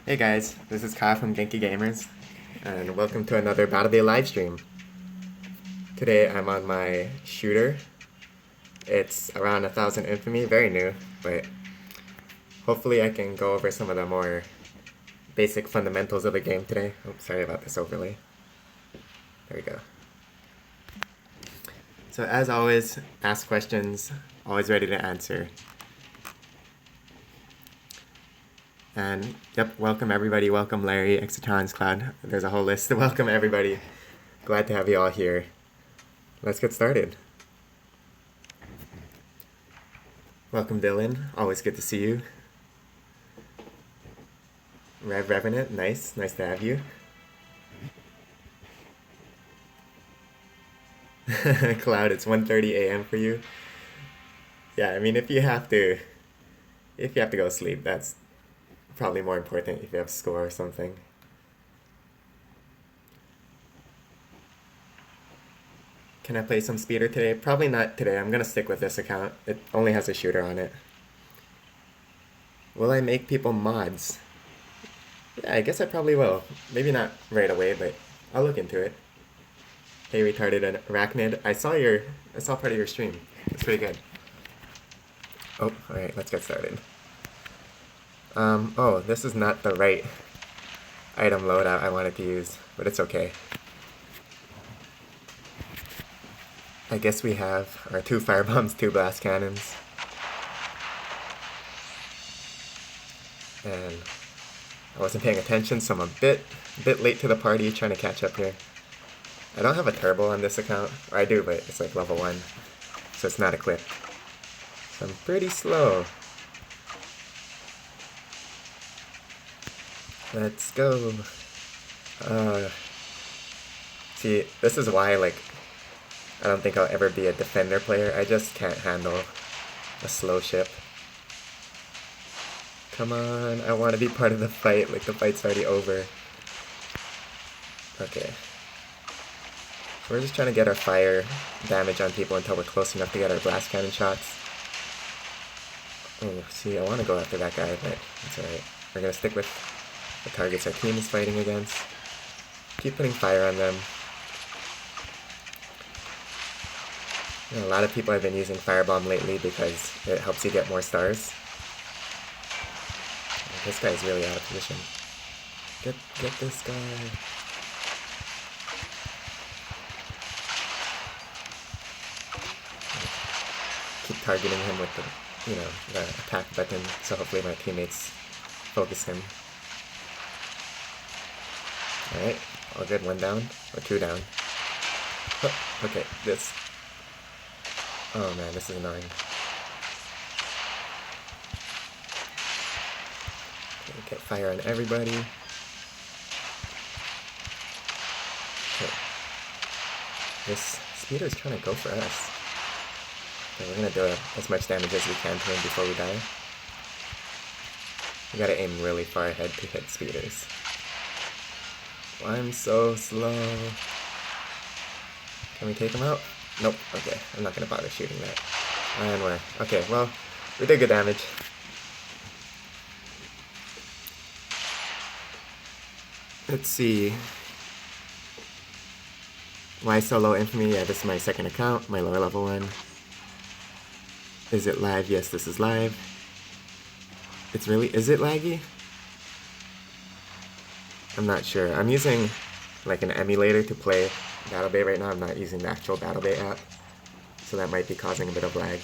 Hey guys, this is Kyle from Genki Gamers, and welcome to another Battle Day live stream. Today I'm on my shooter. It's around 1000 infamy, very new, but hopefully I can go over some of the more basic fundamentals of the game today. Oops, sorry about this overlay. There we go. So as always, ask questions, always ready to answer. And yep, welcome everybody, welcome Larry, Exitron's Cloud. There's a whole list. Welcome everybody. Glad to have you all here. Let's get started. Welcome Dylan, always good to see you. Revenant, nice to have you. Cloud, it's 1:30 a.m. for you. Yeah, I mean if you have to go sleep, that's probably more important if you have school or something. Can I play some speeder today? Probably not today. I'm gonna stick with this account. It only has a shooter on it. Will I make people mods? Yeah, I guess I probably will. Maybe not right away, but I'll look into it. Hey, retarded arachnid. I saw part of your stream. It's pretty good. Oh, alright, let's get started. Oh, this is not the right item loadout I wanted to use, but it's okay. I guess we have our 2 firebombs, 2 blast cannons. And I wasn't paying attention, so I'm a bit late to the party, trying to catch up here. I don't have a turbo on this account, or I do, but it's like level 1, so it's not equipped. So I'm pretty slow. Let's go. See, this is why, like, I don't think I'll ever be a defender player. I just can't handle a slow ship. Come on, I want to be part of the fight, like the fight's already over. Okay. So we're just trying to get our fire damage on people until we're close enough to get our blast cannon shots. Oh, see, I want to go after that guy, but it's alright. We're going to stick with the targets our team is fighting against. Keep putting fire on them. You know, a lot of people have been using Firebomb lately because it helps you get more stars. This guy's really out of position. Get this guy. Keep targeting him with the attack button, so hopefully my teammates focus him. Alright, all good, 1 down, or 2 down. Oh, okay, this. Oh man, this is annoying. Okay, get fire on everybody. Okay. This speeder's trying to go for us. Okay, we're gonna do as much damage as we can to him before we die. We gotta aim really far ahead to hit speeders. I'm so slow. Can we take him out? Nope. Okay, I'm not gonna bother shooting that. And we're... Okay, well, we did good damage. Let's see. Why so low infamy? Yeah, this is my second account, my lower level one. Is it live? Yes, this is live. It's really... Is it laggy? I'm not sure. I'm using like an emulator to play BattleBay right now. I'm not using the actual BattleBay app, so that might be causing a bit of lag.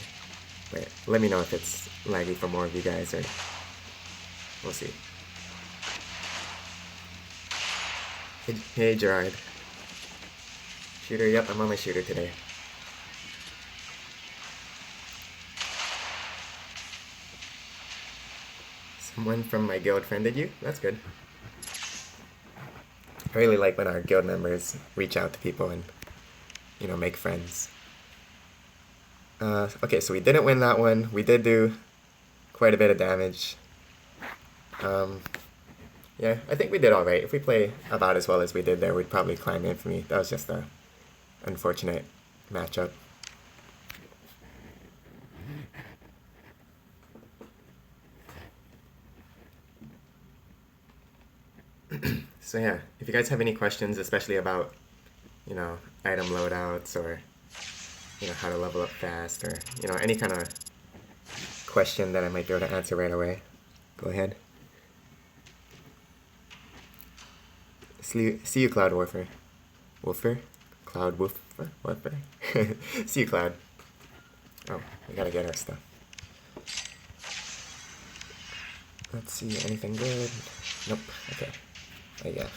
But let me know if it's laggy for more of you guys, or we'll see. Hey Gerard. Shooter, yep, I'm on my shooter today. Someone from my guild friended you? That's good. I really like when our guild members reach out to people and, you know, make friends. Okay, so we didn't win that one. We did do quite a bit of damage. Yeah, I think we did alright. If we play about as well as we did there, we'd probably climb infamy. That was just a unfortunate matchup. So yeah, if you guys have any questions, especially about, item loadouts or, how to level up fast or, any kind of question that I might be able to answer right away, go ahead. See you, Cloud Warfare. Wolfer? Cloud Wolfer? Warfare? See you, Cloud. Oh, we gotta get our stuff. Let's see, anything good? Nope, okay. Yeah.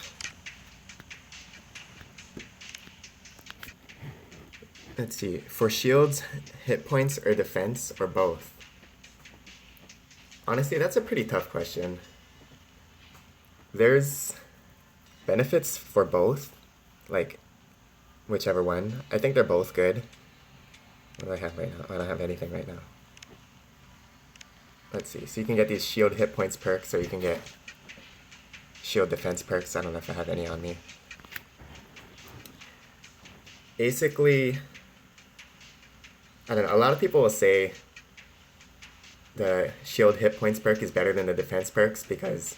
Let's see, for shields, hit points, or defense, or both? Honestly, that's a pretty tough question. There's benefits for both, like, whichever one. I think they're both good. What do I have right now? I don't have anything right now. Let's see, so you can get these shield hit points perks, or you can get shield defense perks. I don't know if I have any on me. Basically, I don't know, a lot of people will say the shield hit points perk is better than the defense perks because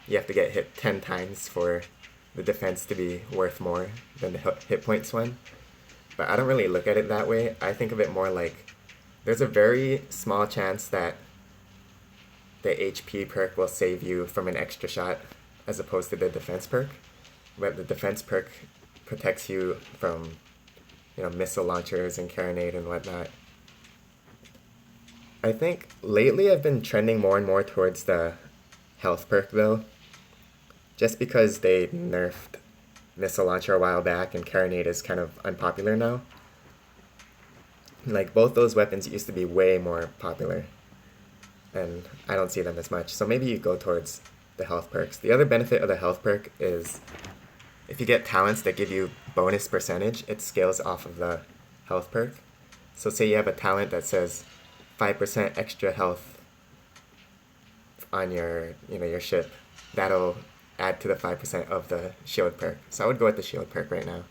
you have to get hit 10 times for the defense to be worth more than the hit points one. But I don't really look at it that way. I think of it more like there's a very small chance that the HP perk will save you from an extra shot as opposed to the defense perk. But the defense perk protects you from, missile launchers and carronade and whatnot. I think lately I've been trending more and more towards the health perk though. Just because they nerfed missile launcher a while back and carronade is kind of unpopular now. Like both those weapons used to be way more popular. And I don't see them as much. So maybe you go towards the health perks. The other benefit of the health perk is if you get talents that give you bonus percentage, it scales off of the health perk. So say you have a talent that says 5% extra health on your, your ship. That'll add to the 5% of the shield perk. So I would go with the shield perk right now.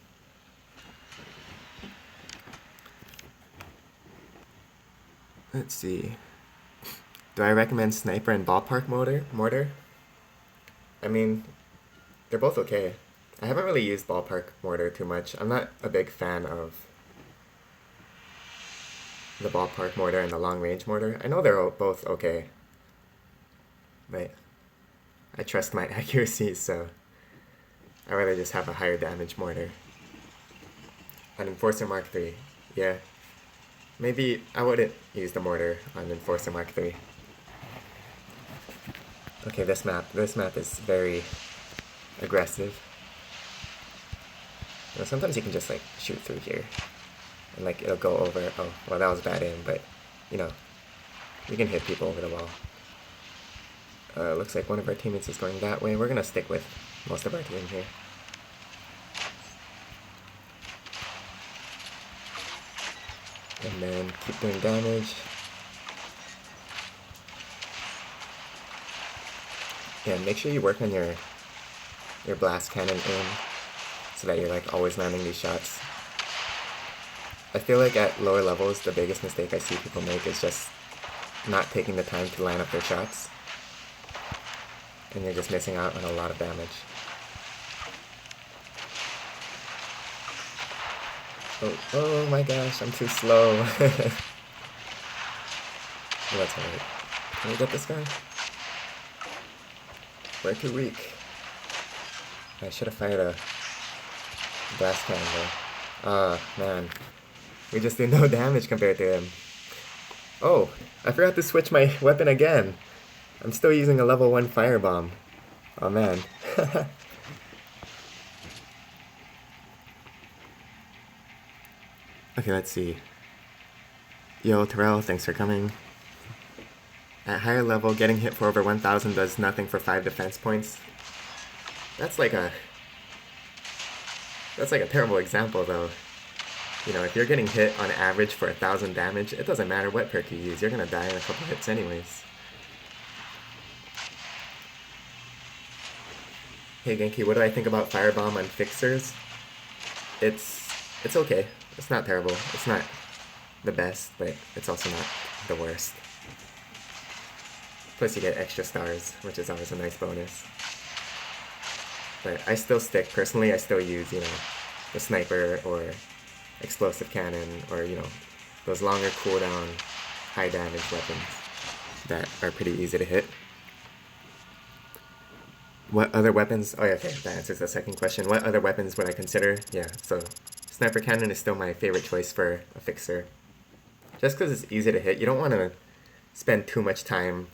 Let's see. Do I recommend sniper and ballpark mortar? I mean, they're both okay. I haven't really used ballpark mortar too much. I'm not a big fan of the ballpark mortar and the long range mortar. I know they're both okay, but I trust my accuracy, so I'd rather just have a higher damage mortar. On Enforcer Mark III, yeah. Maybe I wouldn't use the mortar on Enforcer Mark III. Okay, this map is very aggressive. Sometimes you can just like shoot through here and like it'll go over. Oh, well that was bad aim, but you can hit people over the wall. Looks like one of our teammates is going that way. We're gonna stick with most of our team here. And then keep doing damage. Yeah, make sure you work on your blast cannon aim so that you're like always landing these shots. I feel like at lower levels, the biggest mistake I see people make is just not taking the time to line up their shots. And you're just missing out on a lot of damage. Oh my gosh, I'm too slow. Oh, that's alright. Can we get this guy? We're too weak. I should have fired a blast cannon though. Ah, man. We just did no damage compared to him. Oh, I forgot to switch my weapon again. I'm still using a level 1 firebomb. Oh man. Okay, let's see. Yo, Terrell, thanks for coming. At higher level, getting hit for over 1,000 does nothing for 5 defense points. That's like a terrible example though. If you're getting hit on average for 1,000 damage, it doesn't matter what perk you use, you're gonna die in a couple hits anyways. Hey Genki, what do I think about Firebomb on Fixers? It's okay. It's not terrible. It's not the best, but it's also not the worst. Plus you get extra stars, which is always a nice bonus. But I still stick, personally, I still use, you know, the sniper or explosive cannon or, you know, those longer cooldown, high damage weapons that are pretty easy to hit. What other weapons? Oh yeah, okay, that answers the second question. What other weapons would I consider? Yeah, so sniper cannon is still my favorite choice for a fixer. Just because it's easy to hit, you don't want to spend too much time,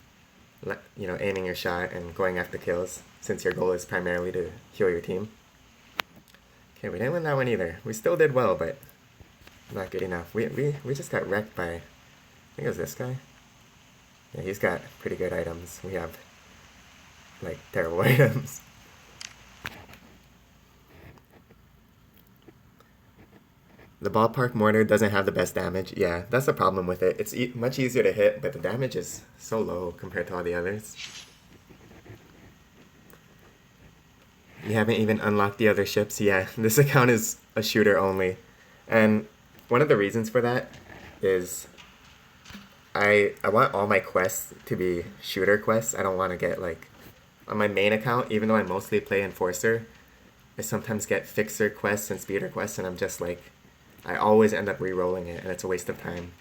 you know, aiming your shot and going after kills, since your goal is primarily to heal your team. Okay, we didn't win that one either. We still did well, but not good enough. We just got wrecked by, I think it was this guy. Yeah, he's got pretty good items. We have, like, terrible items. The ballpark mortar doesn't have the best damage. Yeah, that's the problem with it. It's much easier to hit, but the damage is so low compared to all the others. You haven't even unlocked the other ships. Yeah, this account is a shooter only. And one of the reasons for that is I want all my quests to be shooter quests. I don't want to get, like, on my main account, even though I mostly play Enforcer, I sometimes get fixer quests and speeder quests, and I'm just like, I always end up re-rolling it, and it's a waste of time.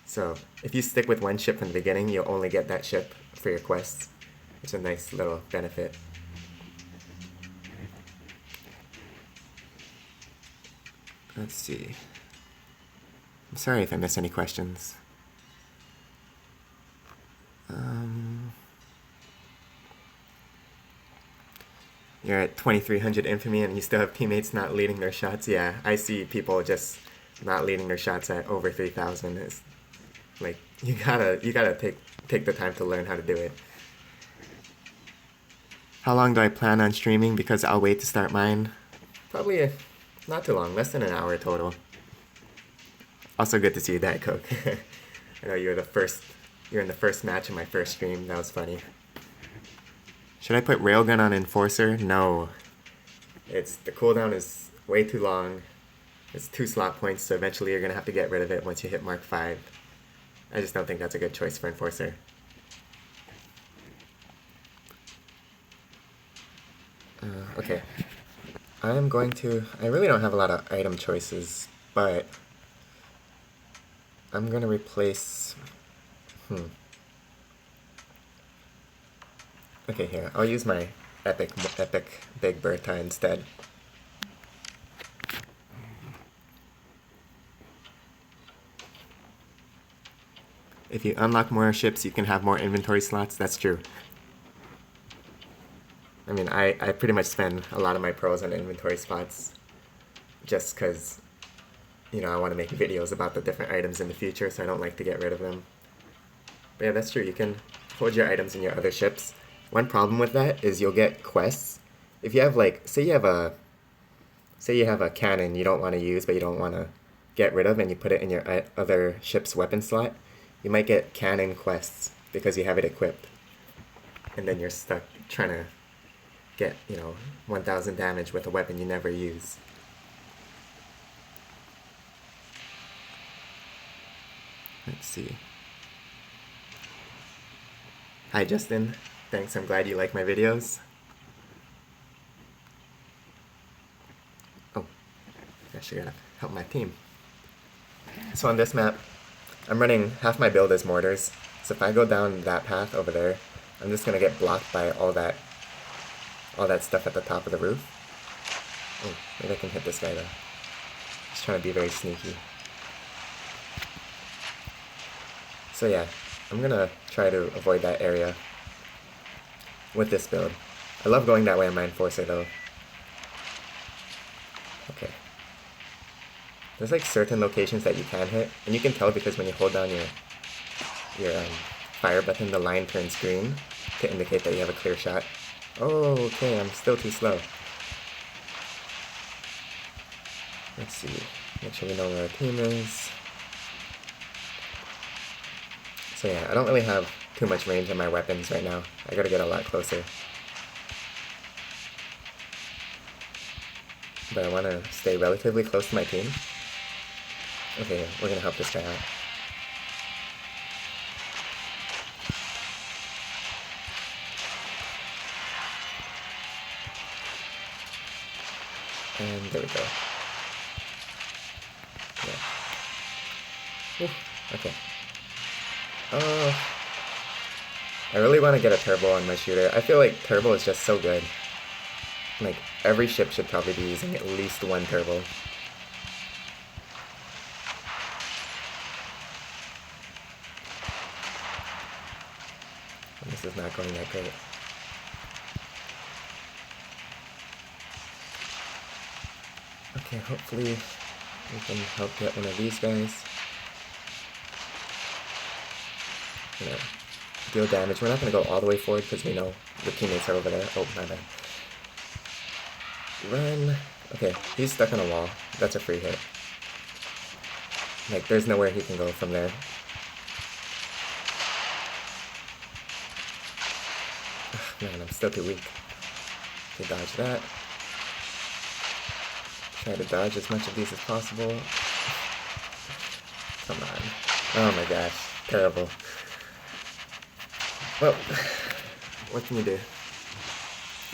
So if you stick with one ship from the beginning, you'll only get that ship for your quests, which is a nice little benefit. Let's see. I'm sorry if I miss any questions. You're at 2300 infamy and you still have teammates not leading their shots. Yeah, I see people just not leading their shots at over 3000. It's like, you gotta take the time to learn how to do it. How long do I plan on streaming? Because I'll wait to start mine. Probably not too long, less than an hour total. Also good to see you, Diet Coke. I know you're in the first match in my first stream. That was funny. Should I put Railgun on Enforcer? No. The cooldown is way too long. It's 2 slot points, so eventually you're gonna have to get rid of it once you hit Mark 5. I just don't think that's a good choice for Enforcer. Okay. I really don't have a lot of item choices, but I'm gonna replace, Okay, here, I'll use my epic Big Bertha instead. If you unlock more ships, you can have more inventory slots. That's true. I mean, I pretty much spend a lot of my pros on inventory spots just because, you know, I want to make videos about the different items in the future, so I don't like to get rid of them. But yeah, that's true. You can hold your items in your other ships. One problem with that is you'll get quests. If you have, like, say you have a cannon you don't want to use but you don't want to get rid of, and you put it in your other ship's weapon slot, you might get cannon quests because you have it equipped. And then you're stuck trying to get, you know, 1000 damage with a weapon you never use. Let's see. Hi Justin, thanks, I'm glad you like my videos. Oh, I actually gotta help my team. So on this map, I'm running half my build as mortars, so if I go down that path over there, I'm just gonna get blocked by all that stuff at the top of the roof. Oh, maybe I can hit this guy though. Just trying to be very sneaky. So yeah, I'm gonna try to avoid that area with this build. I love going that way on my Enforcer though. Okay. There's like certain locations that you can hit, and you can tell because when you hold down your fire button, the line turns green to indicate that you have a clear shot. Oh, okay, I'm still too slow. Let's see. Make sure we know where our team is. So yeah, I don't really have too much range on my weapons right now. I gotta get a lot closer. But I wanna stay relatively close to my team. Okay, we're gonna help this guy out. And there we go. Yeah. Ooh, okay. I really want to get a turbo on my shooter. I feel like turbo is just so good. Like, every ship should probably be using at least one turbo. This is not going that great. Okay, hopefully we can help get one of these guys. You know, deal damage. We're not going to go all the way forward because we know the teammates are over there. Oh, my bad. Run. Okay, he's stuck on a wall. That's a free hit. Like, there's nowhere he can go from there. Ugh, man, I'm still too weak to dodge that. Try to dodge as much of these as possible. Come on. Oh my gosh. Terrible. Well, what can you do?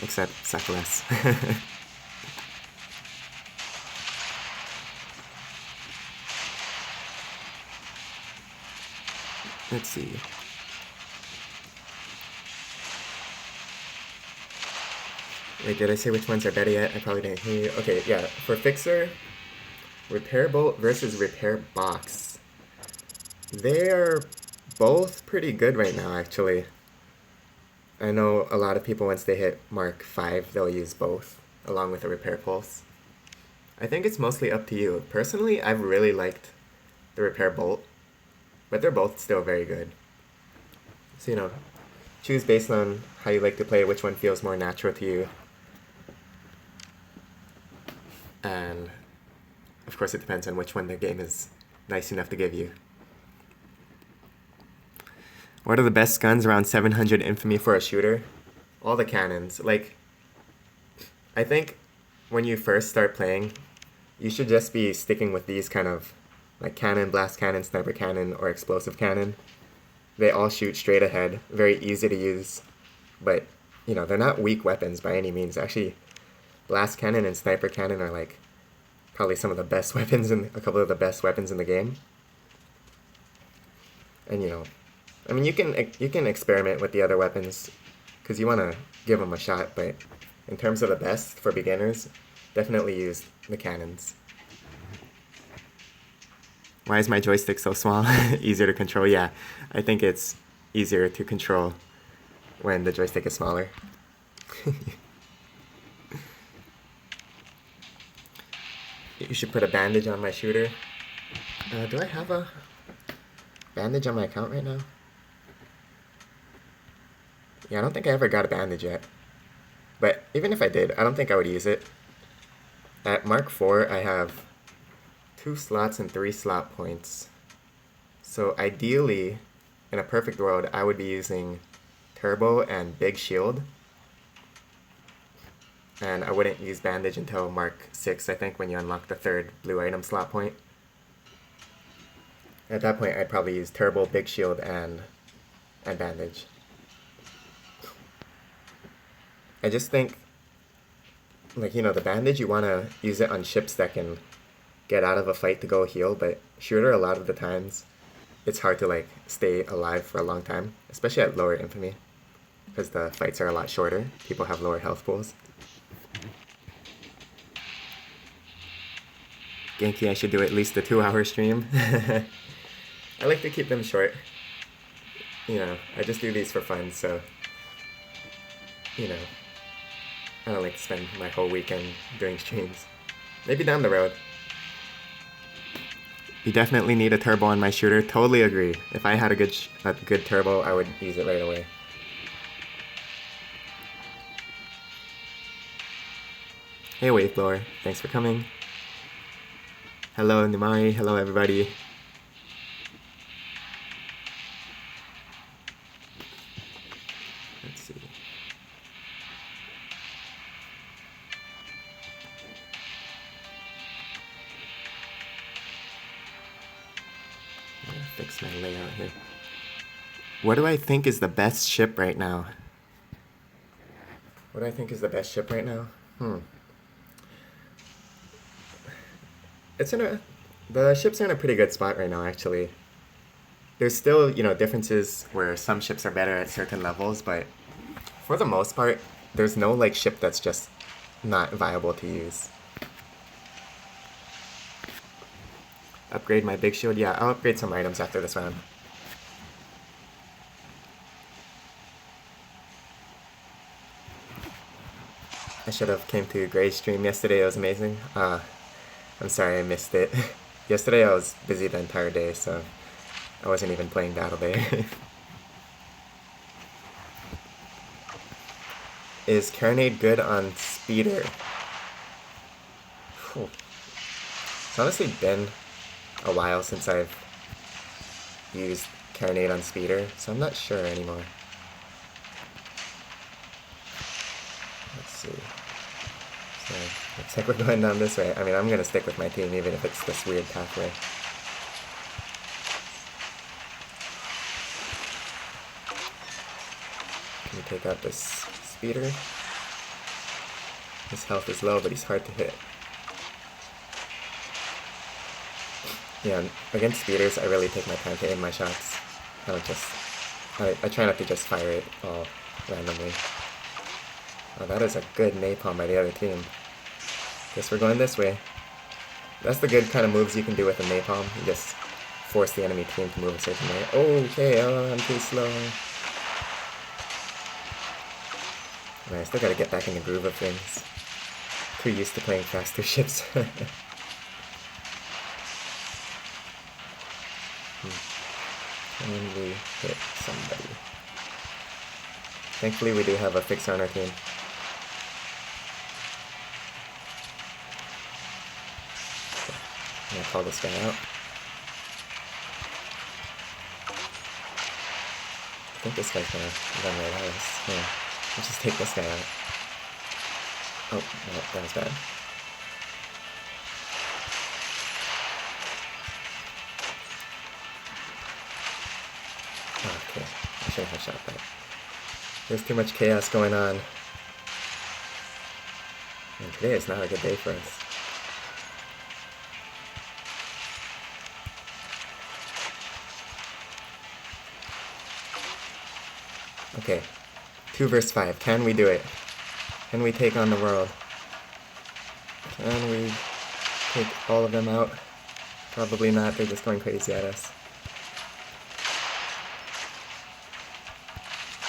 Except suck less. Let's see. Wait, did I say which ones are better yet? I probably didn't hear you. Okay, yeah. For Fixer, Repair Bolt versus Repair Box. They're both pretty good right now, actually. I know a lot of people, once they hit Mark 5, they'll use both, along with a Repair Pulse. I think it's mostly up to you. Personally, I've really liked the Repair Bolt, but they're both still very good. So, you know, choose based on how you like to play, which one feels more natural to you. And, of course, it depends on which one the game is nice enough to give you. What are the best guns around 700 infamy for a shooter? All the cannons. Like, I think when you first start playing, you should just be sticking with these kind of, like, cannon, blast cannon, sniper cannon, or explosive cannon. They all shoot straight ahead, very easy to use, but, you know, they're not weak weapons by any means. Actually, blast cannon and sniper cannon are, like, probably some of the best weapons, a couple of the best weapons in the game. And, you know, I mean, you can experiment with the other weapons, because you want to give them a shot, but in terms of the best for beginners, definitely use the cannons. Why is my joystick so small? Easier to control? Yeah, I think it's easier to control when the joystick is smaller. You should put a bandage on my shooter. Do I have a bandage on my account right now? Yeah, I don't think I ever got a bandage yet. But even if I did, I don't think I would use it. At Mark 4, I have 2 slots and 3 slot points. So ideally, in a perfect world, I would be using Turbo and Big Shield. And I wouldn't use Bandage until Mark 6, I think, when you unlock the 3rd blue item slot point. At that point, I'd probably use Turbo, Big Shield, and Bandage. I just think, like, you know, the Bandage, you want to use it on ships that can get out of a fight to go heal, but shooter, a lot of the times, it's hard to, like, stay alive for a long time, especially at lower infamy, because the fights are a lot shorter. People have lower health pools. Genki, I should do at least a 2-hour stream. I like to keep them short. You know, I just do these for fun, so, you know, I don't like to spend my whole weekend doing streams. Maybe down the road. You definitely need a turbo on my shooter. Totally agree. If I had a good turbo, I would use it right away. Hey Wave Blower, thanks for coming. Hello Nimari, hello everybody. Let's see. Fix my layout here. What do I think is the best ship right now? What do I think is the best ship right now? It's in a the ships are in a pretty good spot right now, actually. There's still, differences where some ships are better at certain levels, but for the most part, there's no like ship that's just not viable to use. Upgrade my big shield? Yeah, I'll upgrade some items after this round. I should have came to Gray's stream yesterday, it was amazing. I'm sorry I missed it. Yesterday I was busy the entire day, so I wasn't even playing Battle Day. Is Carronade good on Speeder? Whew. It's honestly been a while since I've used Carronade on Speeder, so I'm not sure anymore. Let's see. So, looks like we're going down this way. I mean, I'm gonna stick with my team even if it's this weird pathway. Can we take out this Speeder? His health is low, but he's hard to hit. Yeah, against speeders, I really take my time to aim my shots. I don't just... I try not to just fire it all randomly. Oh, that is a good napalm by the other team. Guess we're going this way. That's the good kind of moves you can do with a napalm. You just force the enemy team to move a certain way. Okay, I'm too slow. Man, I still gotta get back in the groove of things. Too used to playing faster ships. And we hit somebody. Thankfully we do have a fixer on our team. Okay. I'm gonna call this guy out. I think this guy's gonna run right at us. Yeah. Let's just take this guy out. Oh, no, that was bad. Okay, I shouldn't have shot that. There's too much chaos going on. And today is not a good day for us. Okay, 2 versus 5. Can we do it? Can we take on the world? Can we take all of them out? Probably not, they're just going crazy at us.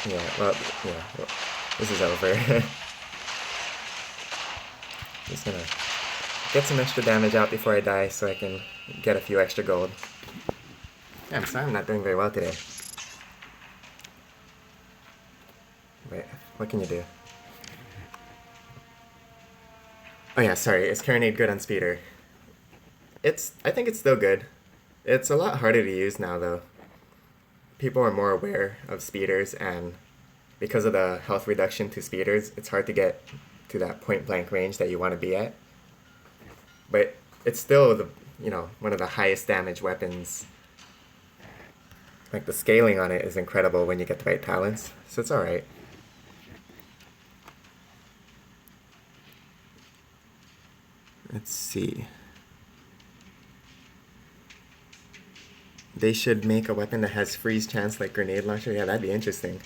Yeah, well, this is over. Just gonna get some extra damage out before I die so I can get a few extra gold. Yeah, I'm sorry I'm not doing very well today. Wait, what can you do? Oh yeah, sorry, is Carronade good on Speeder? I think it's still good. It's a lot harder to use now though. People are more aware of speeders, and because of the health reduction to speeders, it's hard to get to that point blank range that you want to be at. But it's still one of the highest damage weapons. Like the scaling on it is incredible when you get the right talents, so it's alright. Let's see. They should make a weapon that has freeze chance like grenade launcher. Yeah, that'd be interesting.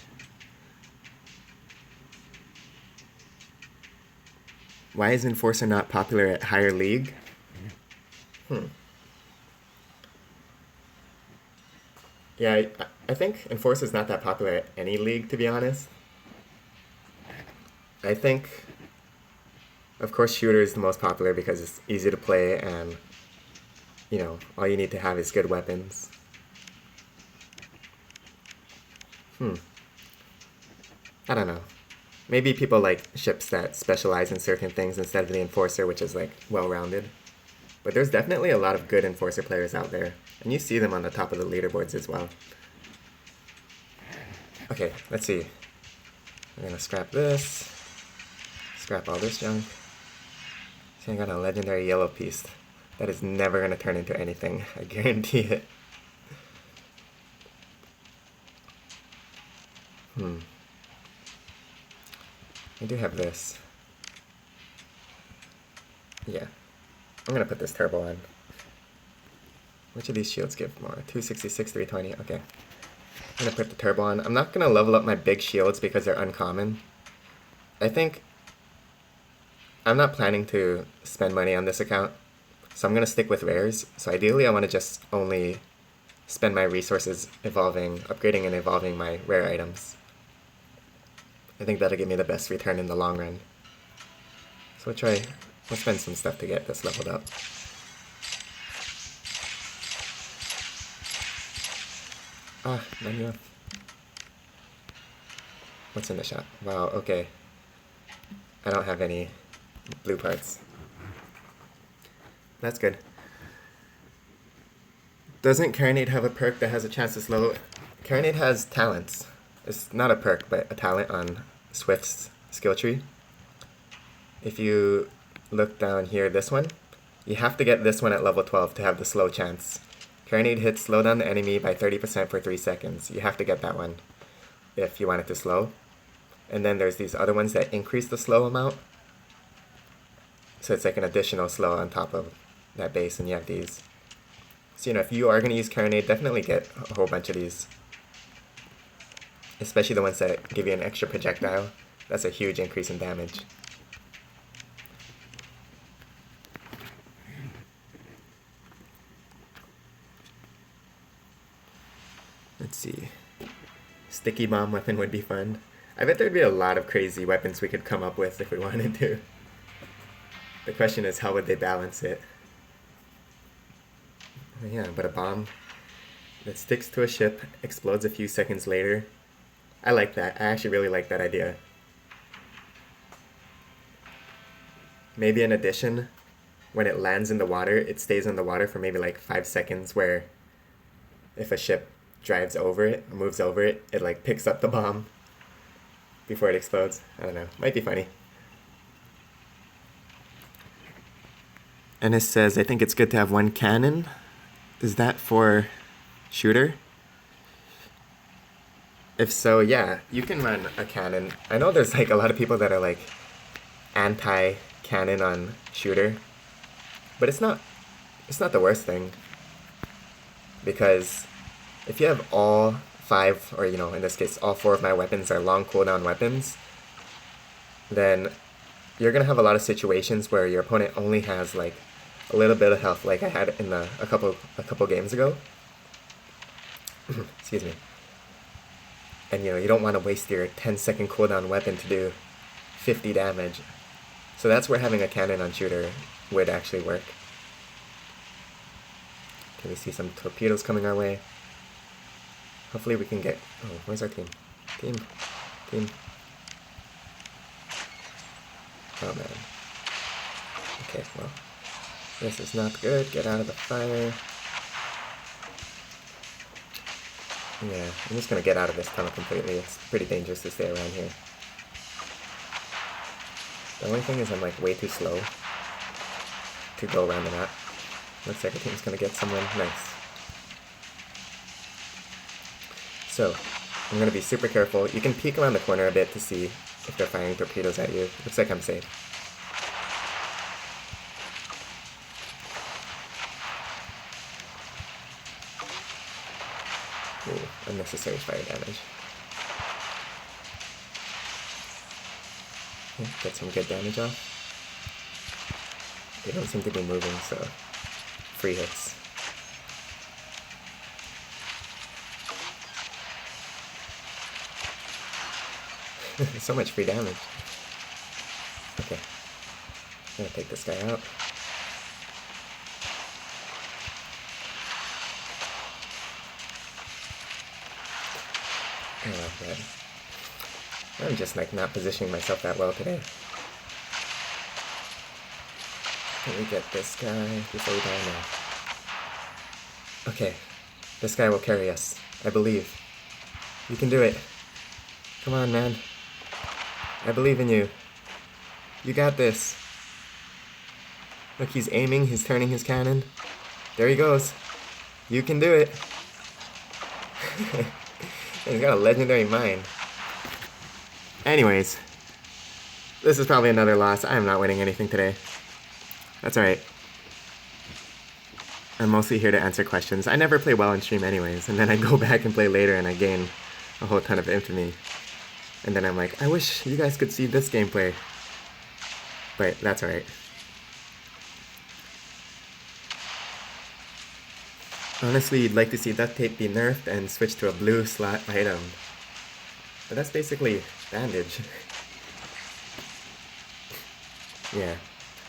Why is Enforcer not popular at higher league? Yeah, I think Enforcer's not that popular at any league, to be honest. I think, of course, Shooter is the most popular because it's easy to play and, all you need to have is good weapons. I don't know. Maybe people like ships that specialize in certain things instead of the Enforcer, which is like well-rounded. But there's definitely a lot of good Enforcer players out there, and you see them on the top of the leaderboards as well. Okay, let's see. I'm gonna scrap this. Scrap all this junk. See, I got a legendary yellow piece. That is never gonna turn into anything, I guarantee it. I do have this. Yeah. I'm gonna put this turbo on. Which of these shields give more? 266, 320, okay. I'm gonna put the turbo on. I'm not gonna level up my big shields because they're uncommon. I think I'm not planning to spend money on this account, so I'm gonna stick with rares. So ideally I wanna just only spend my resources upgrading and evolving my rare items. I think that'll give me the best return in the long run. So we'll spend some stuff to get this leveled up. Ah, not enough. What's in the shop? Wow, okay. I don't have any blue parts. That's good. Doesn't Carronade have a perk that has a chance to slow? Carronade has talents. It's not a perk, but a talent on Swift's skill tree. If you look down here, this one, you have to get this one at level 12 to have the slow chance. Carronade hits slow down the enemy by 30% for 3 seconds. You have to get that one if you want it to slow. And then there's these other ones that increase the slow amount. So it's like an additional slow on top of that base, and you have these. So, if you are going to use Carronade, definitely get a whole bunch of these. Especially the ones that give you an extra projectile. That's a huge increase in damage. Let's see. Sticky bomb weapon would be fun. I bet there'd be a lot of crazy weapons we could come up with if we wanted to. The question is, how would they balance it? Yeah, but a bomb that sticks to a ship, explodes a few seconds later. I like that. I actually really like that idea. Maybe in addition, when it lands in the water, it stays in the water for maybe like 5 seconds, where if a ship drives over it, or moves over it, it like picks up the bomb before it explodes. I don't know. Might be funny. Ennis says, I think it's good to have one cannon. Is that for shooter? If so, yeah, you can run a cannon. I know there's like a lot of people that are like anti-cannon on shooter, but it's not the worst thing, because if you have all 5, or in this case all 4 of my weapons are long cooldown weapons, then you're gonna have a lot of situations where your opponent only has like a little bit of health, like I had in a couple games ago. Excuse me. And you don't want to waste your 10-second cooldown weapon to do 50 damage. So that's where having a cannon on shooter would actually work. Okay, we see some torpedoes coming our way. Hopefully we can get... Oh, where's our team? Team. Oh man. Okay, well, this is not good. Get out of the fire. Yeah, I'm just gonna get out of this tunnel completely. It's pretty dangerous to stay around here. The only thing is I'm like way too slow to go around the map. Looks like our team's gonna get someone nice. So, I'm gonna be super careful. You can peek around the corner a bit to see if they're firing torpedoes at you. Looks like I'm safe. Ooh, unnecessary fire damage. Get some good damage off. They don't seem to be moving, so free hits. So much free damage. Okay. I'm gonna take this guy out. Oh, man. I'm just like not positioning myself that well today. Can we get this guy before we die now? Okay. This guy will carry us. I believe. You can do it. Come on, man. I believe in you. You got this. Look, he's aiming, he's turning his cannon. There he goes. You can do it. He's got a legendary mine. Anyways, this is probably another loss. I am not winning anything today. That's alright. I'm mostly here to answer questions. I never play well on stream anyways, and then I go back and play later and I gain a whole ton of infamy. And then I'm like, I wish you guys could see this gameplay. But that's alright. Honestly, you'd like to see duct tape be nerfed and switch to a blue slot item. But that's basically bandage. Yeah.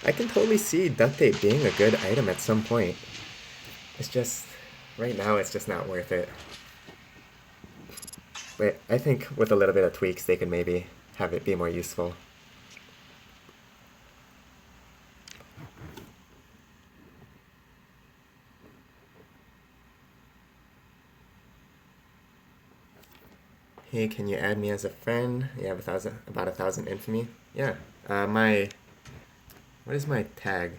I can totally see duct tape being a good item at some point. It's just, right now it's just not worth it. But I think with a little bit of tweaks they can maybe have it be more useful. Hey, can you add me as a friend? You have about 1,000 infamy. Yeah. What is my tag?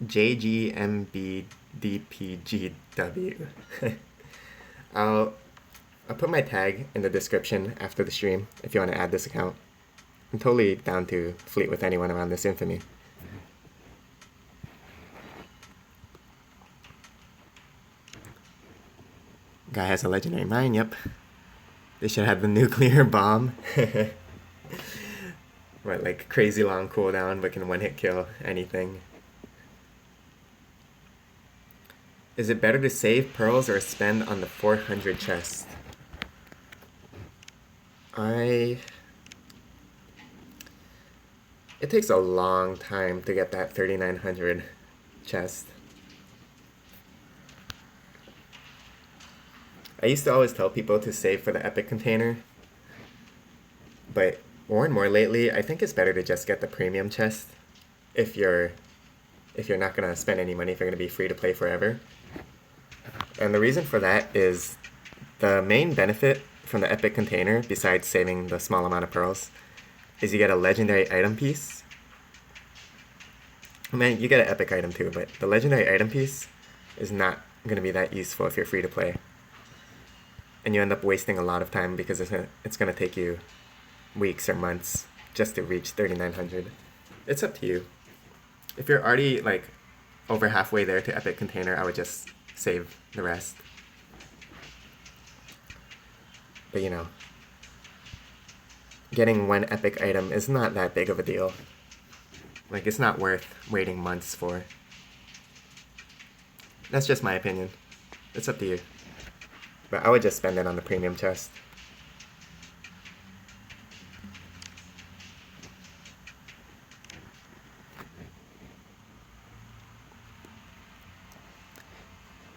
JGMBDPGW. I'll put my tag in the description after the stream if you want to add this account. I'm totally down to fleet with anyone around this infamy. Guy has a legendary mine, yep. They should have the nuclear bomb. What, like crazy long cooldown, but can one-hit kill anything. Is it better to save pearls or spend on the 400 chest? It takes a long time to get that 3,900 chest. I used to always tell people to save for the epic container, but more and more lately, I think it's better to just get the premium chest if you're not gonna spend any money, if you're gonna be free to play forever. And the reason for that is the main benefit from the epic container, besides saving the small amount of pearls, is you get a legendary item piece. I mean, you get an epic item too, but the legendary item piece is not gonna be that useful if you're free to play. And you end up wasting a lot of time because it's gonna take you weeks or months just to reach 3,900. It's up to you. If you're already like over halfway there to epic container, I would just save the rest. But you know, getting one epic item is not that big of a deal. Like, it's not worth waiting months for. That's just my opinion. It's up to you. But I would just spend it on the premium chest.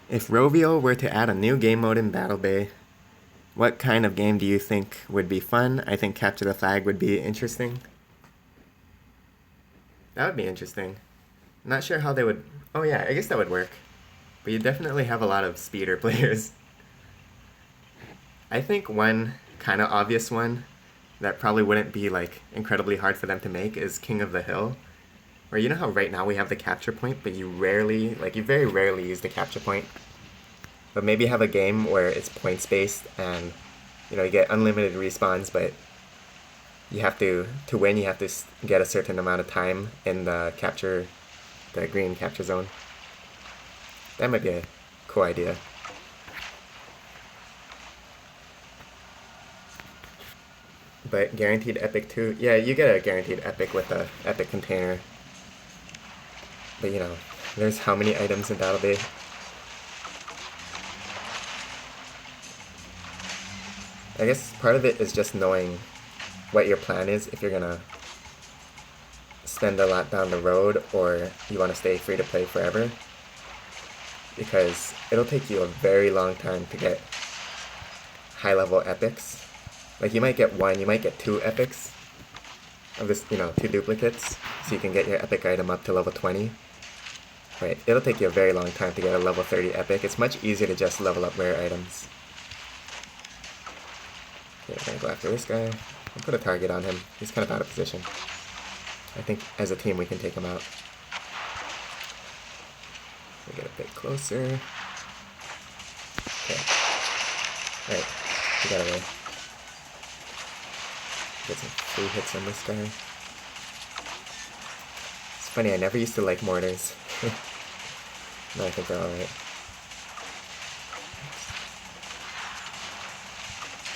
If Rovio were to add a new game mode in Battle Bay, what kind of game do you think would be fun? I think Capture the Flag would be interesting. That would be interesting. Not sure how they would... Oh yeah, I guess that would work. But you definitely have a lot of speeder players. I think one kind of obvious one that probably wouldn't be like incredibly hard for them to make is King of the Hill. Where you know how right now we have the capture point, but you very rarely use the capture point. But maybe have a game where it's points based and you know, you get unlimited respawns, but you have to win, you have to get a certain amount of time in the green capture zone. That might be a cool idea. But guaranteed epic too? Yeah, you get a guaranteed epic with the epic container. But you know, there's how many items in Battle Bay? I guess part of it is just knowing what your plan is, if you're gonna spend a lot down the road or you want to stay free to play forever. Because it'll take you a very long time to get high level epics. Like you might get one, you might get two epics of this, you know, two duplicates, so you can get your epic item up to level 20. Right, it'll take you a very long time to get a level 30 epic. It's much easier to just level up rare items. Okay, we're gonna go after this guy. I'll put a target on him. He's kind of out of position. I think as a team we can take him out. We'll get a bit closer. Okay. Alright, we got away. Get some free hits on this guy. It's funny, I never used to like mortars. No, I think they're alright.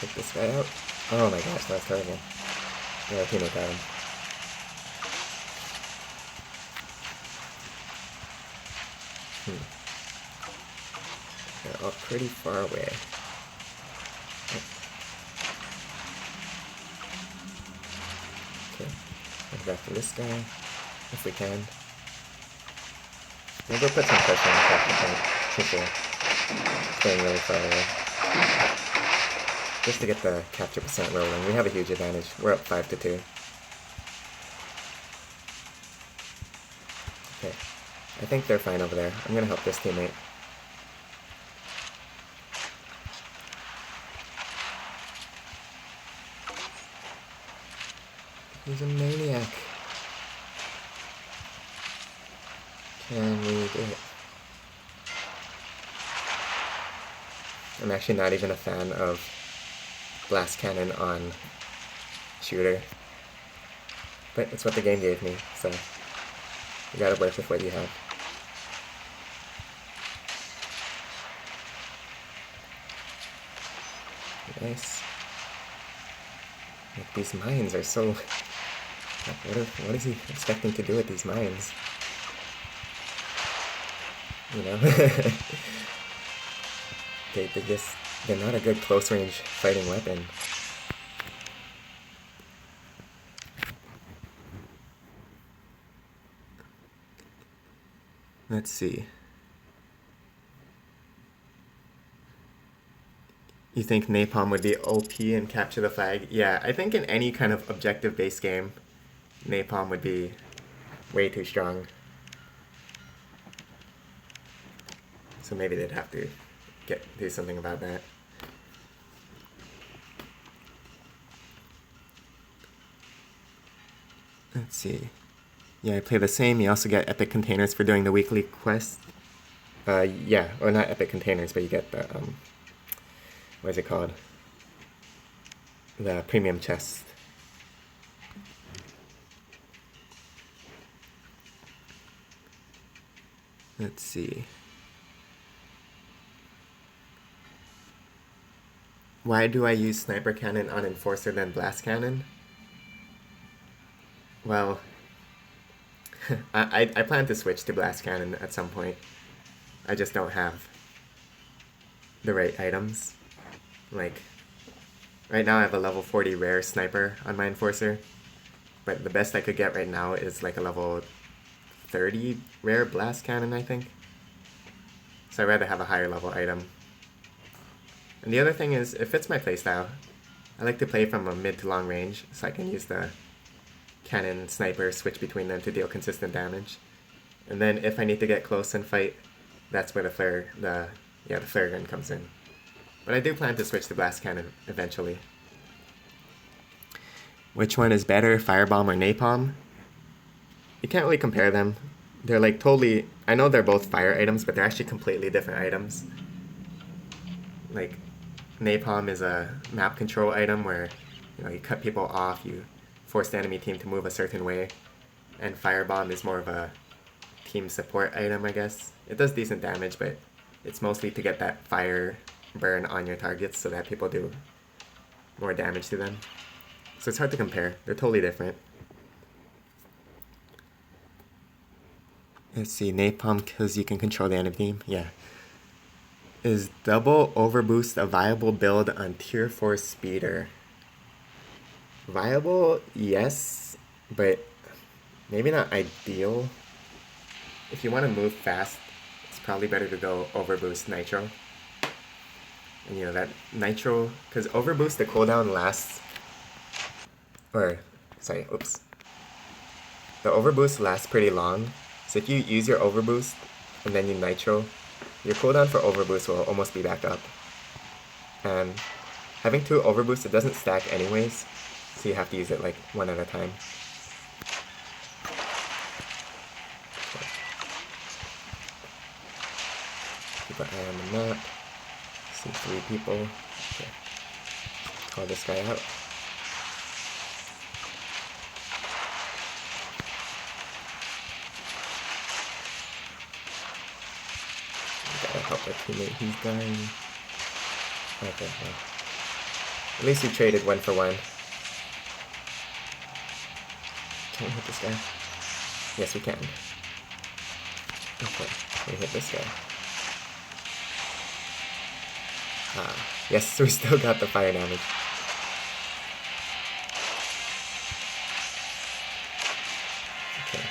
Take this guy out. Oh my gosh, that was terrible. Yeah, teammate got him. They're all pretty far away. Okay, let's go after this guy, if we can. We'll go put some pressure on the capture point, since we're staying really far away. Just to get the capture percent rolling. We have a huge advantage. We're up 5-2. Okay, I think they're fine over there. I'm gonna help this teammate. He's a maniac. Can we do it? I'm actually not even a fan of blast cannon on shooter, but it's what the game gave me, so you gotta work with what you have. Nice. Like, these mines are so... What is he expecting to do with these mines? You know? They're not a good close range fighting weapon. Let's see. You think Napalm would be OP and capture the flag? Yeah, I think in any kind of objective-based game, Napalm would be way too strong. So maybe they'd have to do something about that. Let's see. Yeah, I play the same. You also get epic containers for doing the weekly quest. Yeah, or not epic containers, but you get the, what is it called? The premium chest. Let's see. Why do I use sniper cannon on enforcer than blast cannon? Well, I plan to switch to blast cannon at some point. I just don't have the right items. Like, right now I have a level 40 rare sniper on my enforcer, but the best I could get right now is like a level 30 rare blast cannon, I think. So I'd rather have a higher level item. And the other thing is, it fits my playstyle. I like to play from a mid to long range, so I can use the cannon sniper, switch between them to deal consistent damage. And then if I need to get close and fight, that's where the flare gun comes in. But I do plan to switch to blast cannon eventually. Which one is better, firebomb or napalm? You can't really compare them. They're like totally... I know they're both fire items, but they're actually completely different items. Like, napalm is a map control item where, you know, you cut people off, you force the enemy team to move a certain way. And firebomb is more of a team support item, I guess. It does decent damage, but it's mostly to get that fire burn on your targets so that people do more damage to them. So it's hard to compare. They're totally different. Let's see, napalm because you can control the enemy team. Yeah. Is double overboost a viable build on tier 4 speeder? Viable, yes, but maybe not ideal. If you want to move fast, it's probably better to go overboost nitro. And you know that nitro, because overboost the cooldown lasts, the overboost lasts pretty long. So if you use your overboost and then you nitro, your cooldown for overboost will almost be back up. And having 2 overboosts, it doesn't stack anyways, so you have to use it like one at a time. Keep an eye on the map. See 3 people. Okay. Call this guy out. help our teammate. He's dying. Okay, well. At least we traded 1 for 1. Can we hit this guy? Yes, we can. Okay, we hit this guy. Yes, we still got the fire damage. Okay.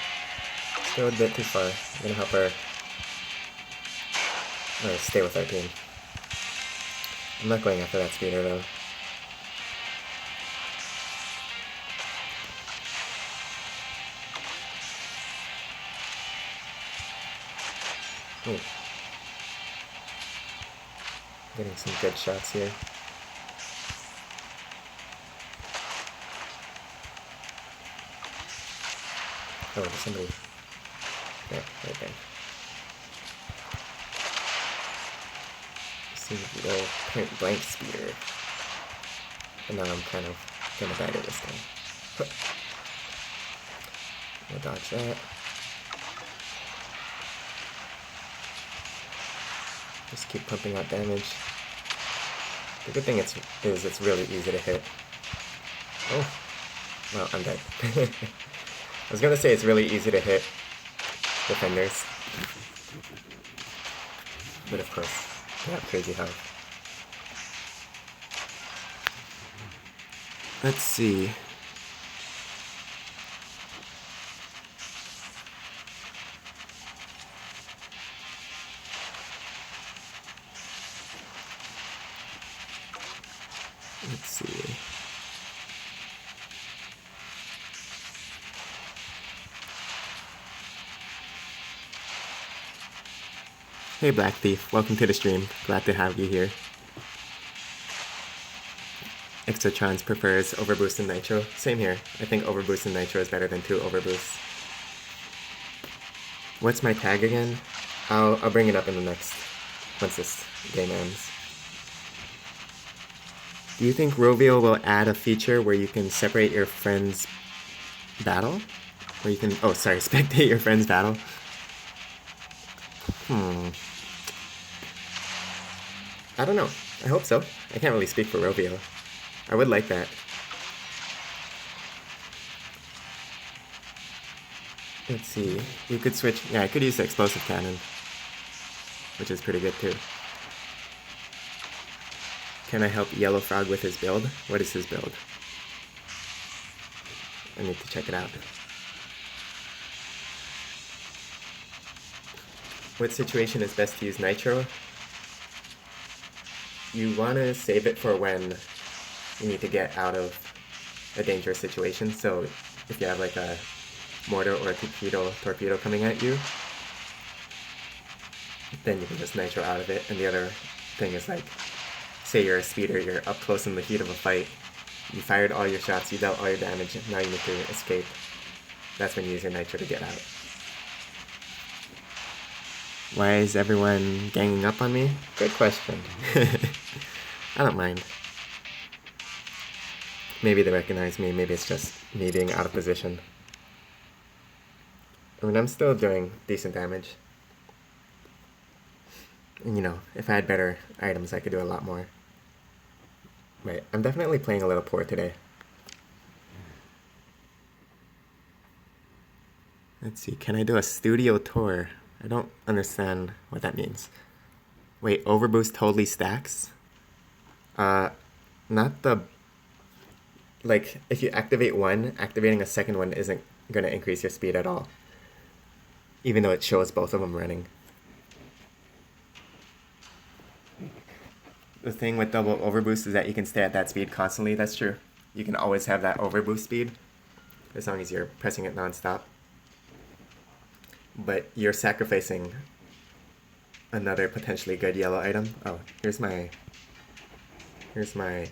Still a bit too far. I'm gonna help her. Stay with our team. I'm not going after that speeder though. Ooh. Getting some good shots here. Oh, there's somebody. Yeah, right there. See the little point blank speeder. And now I'm kind of gonna die to this guy. We'll dodge that. Just keep pumping out damage. The good thing is it's really easy to hit. Oh, well, I'm dead. I was gonna say it's really easy to hit defenders, but of course, they have crazy health. Let's see. Let's see. Hey Black Thief, welcome to the stream. Glad to have you here. Exotrons prefers Overboost and Nitro. Same here. I think Overboost and Nitro is better than 2 Overboosts. What's my tag again? I'll bring it up in the next, once this game ends. Do you think Rovio will add a feature where you can separate your friends' battle? Where you can, oh sorry, spectate your friend's battle? I don't know. I hope so. I can't really speak for Rovio. I would like that. Let's see. You could switch. Yeah, I could use the explosive cannon, which is pretty good too. Can I help Yellow Frog with his build? What is his build? I need to check it out. What situation is best to use Nitro? You want to save it for when you need to get out of a dangerous situation. So if you have like a mortar or a torpedo coming at you, then you can just Nitro out of it. And the other thing is, like, say you're a speeder, you're up close in the heat of a fight, you fired all your shots, you dealt all your damage, and now you need to escape. That's when you use your Nitro to get out. Why is everyone ganging up on me? Good question. I don't mind. Maybe they recognize me, maybe it's just me being out of position. I mean, I'm still doing decent damage. And you know, if I had better items, I could do a lot more. Right, I'm definitely playing a little poor today. Let's see, can I do a studio tour? I don't understand what that means. Wait, Overboost totally stacks? Not the... Like, if you activate one, activating a second one isn't going to increase your speed at all. Even though it shows both of them running. The thing with double Overboost is that you can stay at that speed constantly. That's true. You can always have that Overboost speed, as long as you're pressing it non-stop. But you're sacrificing another potentially good yellow item. Oh, here's my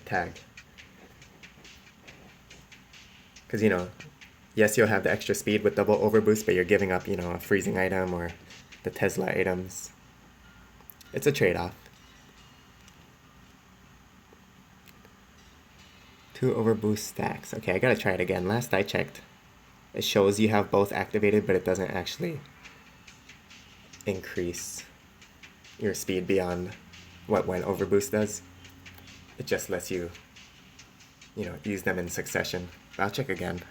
tag. Because, you know, yes, you'll have the extra speed with double Overboost, but you're giving up, you know, a freezing item or the Tesla items. It's a trade-off. 2 Overboost stacks. Okay, I gotta try it again. Last I checked, it shows you have both activated, but it doesn't actually increase your speed beyond what one Overboost does. It just lets you, use them in succession. I'll check again.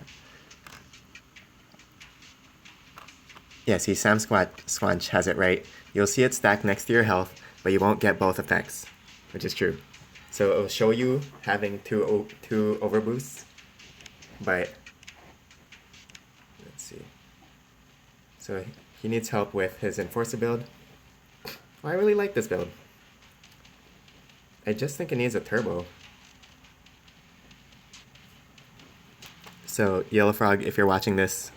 Yeah, see, Sam Squanch has it right. You'll see it stacked next to your health, but you won't get both effects, which is true. So it'll show you having two Overboosts, but let's see. So he needs help with his Enforcer build. Well, I really like this build. I just think it needs a turbo. So Yellow Frog, if you're watching this,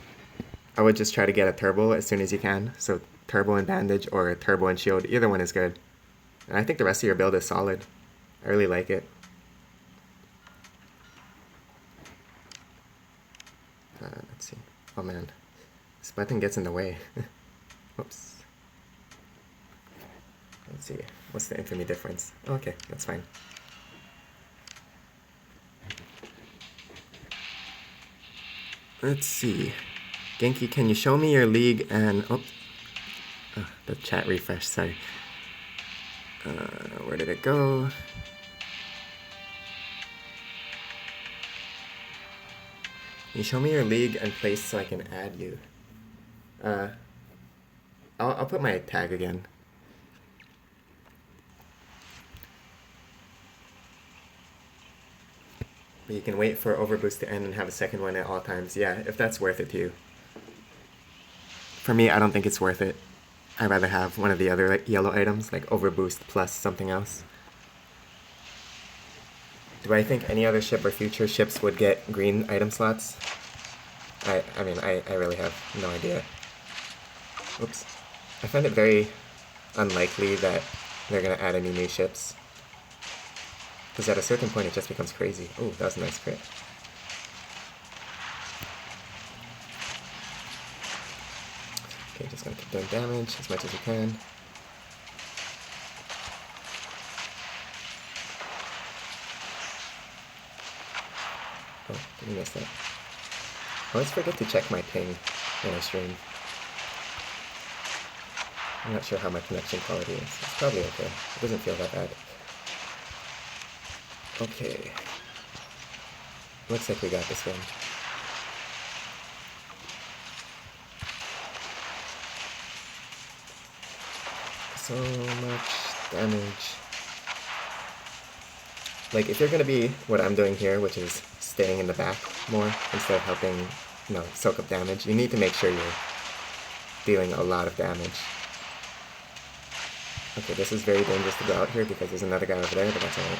I would just try to get a turbo as soon as you can. So turbo and bandage or turbo and shield, either one is good. And I think the rest of your build is solid. I really like it. Let's see. Oh man, this button gets in the way. Oops. Let's see. What's the infamy difference? Oh, okay, that's fine. Let's see. Genki, can you show me your league and... Oh, the chat refreshed, sorry. Where did it go? Can you show me your league and place so I can add you? I'll put my tag again. But you can wait for Overboost to end and have a second one at all times. Yeah, if that's worth it to you. For me, I don't think it's worth it. I'd rather have one of the other yellow items, like Overboost plus something else. Do I think any other ship or future ships would get green item slots? I mean, I really have no idea. Oops. I find it very unlikely that they're going to add any new ships. Because at a certain point it just becomes crazy. Ooh, that was a nice crit. Okay, just gonna keep doing damage as much as we can. Oh, did we miss that? I always forget to check my ping when I stream. I'm not sure how my connection quality is. It's probably okay. It doesn't feel that bad. Okay. Looks like we got this one. So much damage. Like, if you're gonna be what I'm doing here, which is staying in the back more instead of helping, soak up damage, you need to make sure you're dealing a lot of damage. Okay, this is very dangerous to go out here because there's another guy over there, but that's alright.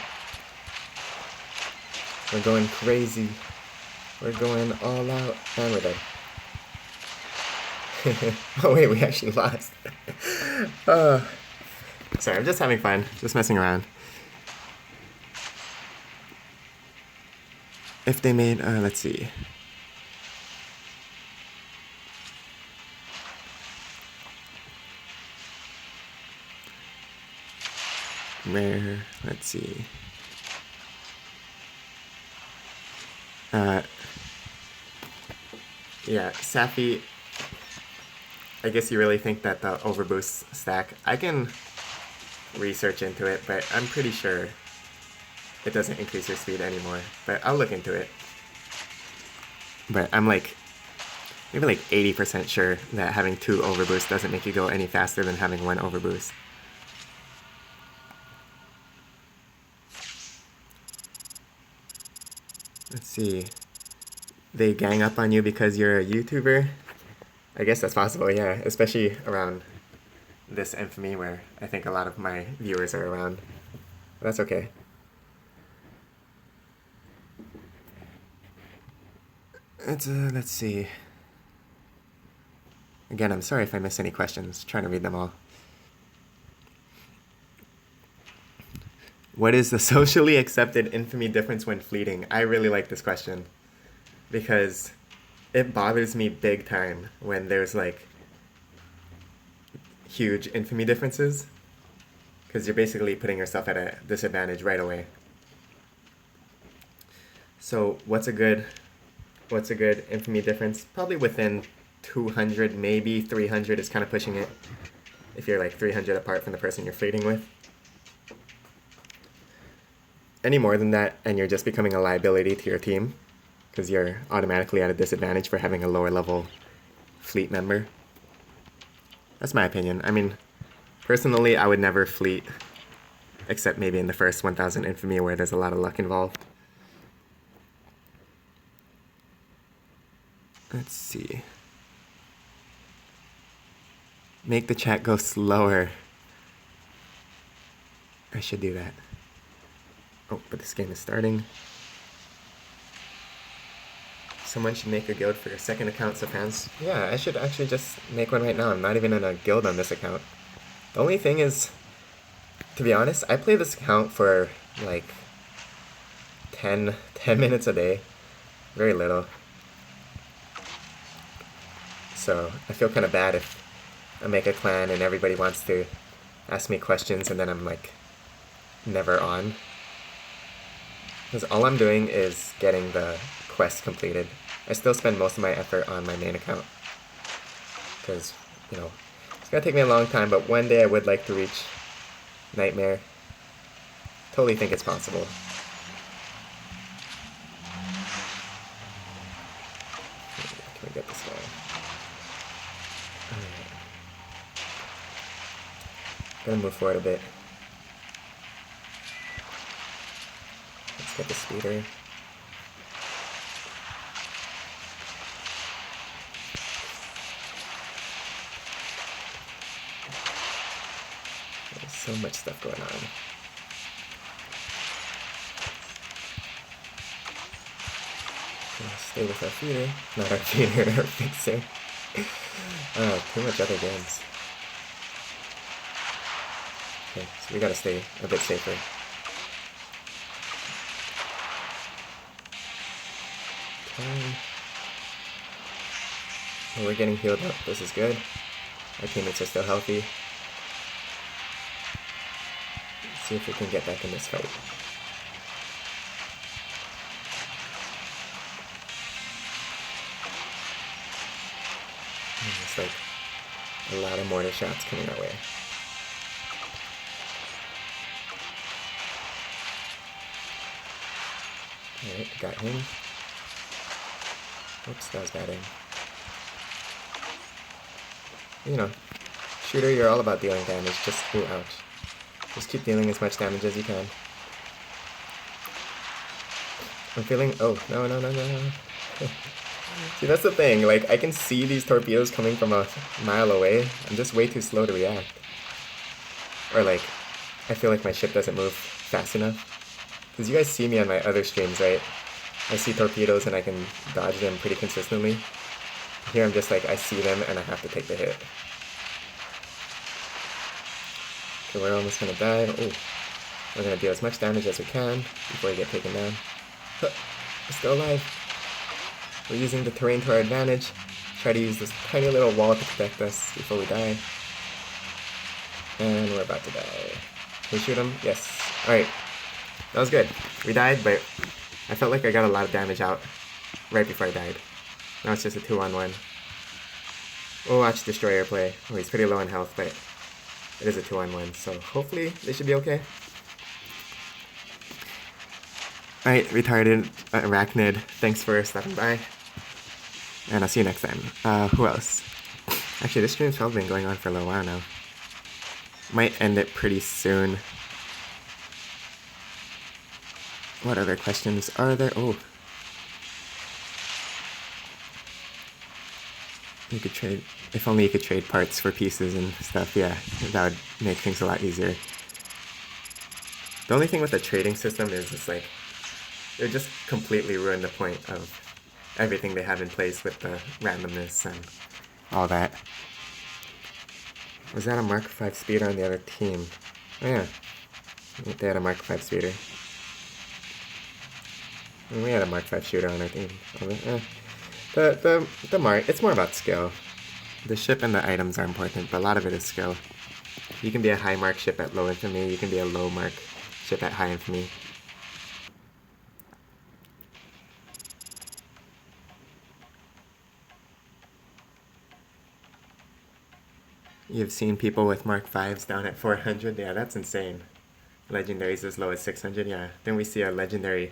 We're going crazy. We're going all out. And we're dead. Oh wait, we actually lost. Sorry, I'm just having fun. Just messing around. If they made, let's see. Rare, let's see. Yeah, Safi, I guess you really think that the Overboost stack, I can research into it, but I'm pretty sure it doesn't increase your speed anymore, but I'll look into it. But I'm like, maybe like 80% sure that having 2 Overboost doesn't make you go any faster than having 1 Overboost. Let's see. They gang up on you because you're a YouTuber? I guess that's possible, yeah. Especially around this infamy where I think a lot of my viewers are around. But that's okay. Let's see. Again, I'm sorry if I miss any questions. Trying to read them all. What is the socially accepted infamy difference when fleeting? I really like this question because it bothers me big time when there's like huge infamy differences because you're basically putting yourself at a disadvantage right away. So what's a good infamy difference? Probably within 200, maybe 300 is kind of pushing it. if you're like 300 apart from the person you're fleeting with. Any more than that, and you're just becoming a liability to your team, because you're automatically at a disadvantage for having a lower level fleet member. That's my opinion. I mean, personally, I would never fleet, except maybe in the first 1000 infamy where there's a lot of luck involved. Let's see. Make the chat go slower. I should do that. Oh, but this game is starting. Someone should make a guild for your second account, so fans. Yeah, I should actually just make one right now. I'm not even in a guild on this account. The only thing is, to be honest, I play this account for like 10 minutes a day. Very little. So I feel kind of bad if I make a clan and everybody wants to ask me questions and then I'm like never on. Because all I'm doing is getting the quest completed. I still spend most of my effort on my main account. Because, you know, it's gonna take me a long time, but one day I would like to reach Nightmare. Totally think it's possible. Can we get this guy? Alright. Gonna move forward a bit. Let's get the speeder. There's so much stuff going on. Stay with our feeder. Not our feeder, our fixer. Oh, too much other games. Okay, so we gotta stay a bit safer. Okay. Oh, we're getting healed up. This is good. Our teammates are still healthy. Let's see if we can get back in this fight. It's like a lot of mortar shots coming our way. Alright, got him. Oops, that was bad aim. You know, shooter, you're all about dealing damage. Just, ooh, ouch. Just keep dealing as much damage as you can. I'm feeling, oh, no. See, that's the thing, like, I can see these torpedoes coming from a mile away. I'm just way too slow to react. Or, like, I feel like my ship doesn't move fast enough. Because you guys see me on my other streams, right? I see torpedoes and I can dodge them pretty consistently. Here I'm just like, I see them and I have to take the hit. Okay, we're almost gonna die. Oh, we're gonna deal as much damage as we can before we get taken down. Huh, we're still alive. We're using the terrain to our advantage. Try to use this tiny little wall to protect us before we die. And we're about to die. Can we shoot him? Yes. Alright. That was good. We died, but I felt like I got a lot of damage out right before I died. Now it's just a 2-on-1. We'll watch Destroyer play. Oh, he's pretty low in health, but it is a 2-on-1, so hopefully they should be okay. Alright, retarded arachnid, thanks for stopping by. And I'll see you next time. Who else? Actually, this stream's probably been going on for a little while now. Might end it pretty soon. What other questions are there? Oh. You could trade, if only you could trade parts for pieces and stuff, yeah, that would make things a lot easier. The only thing with the trading system is it's like, it would just completely ruin the point of everything they have in place with the randomness and all that. Was that a Mark 5 speeder on the other team? Oh yeah, they had a Mark 5 speeder. And we had a Mark 5 shooter on our team. It's more about skill. The ship and the items are important, but a lot of it is skill. You can be a high mark ship at low infamy, you can be a low mark ship at high infamy. You've seen people with Mark 5s down at 400? Yeah, that's insane. Legendaries as low as 600, yeah. Then we see a legendary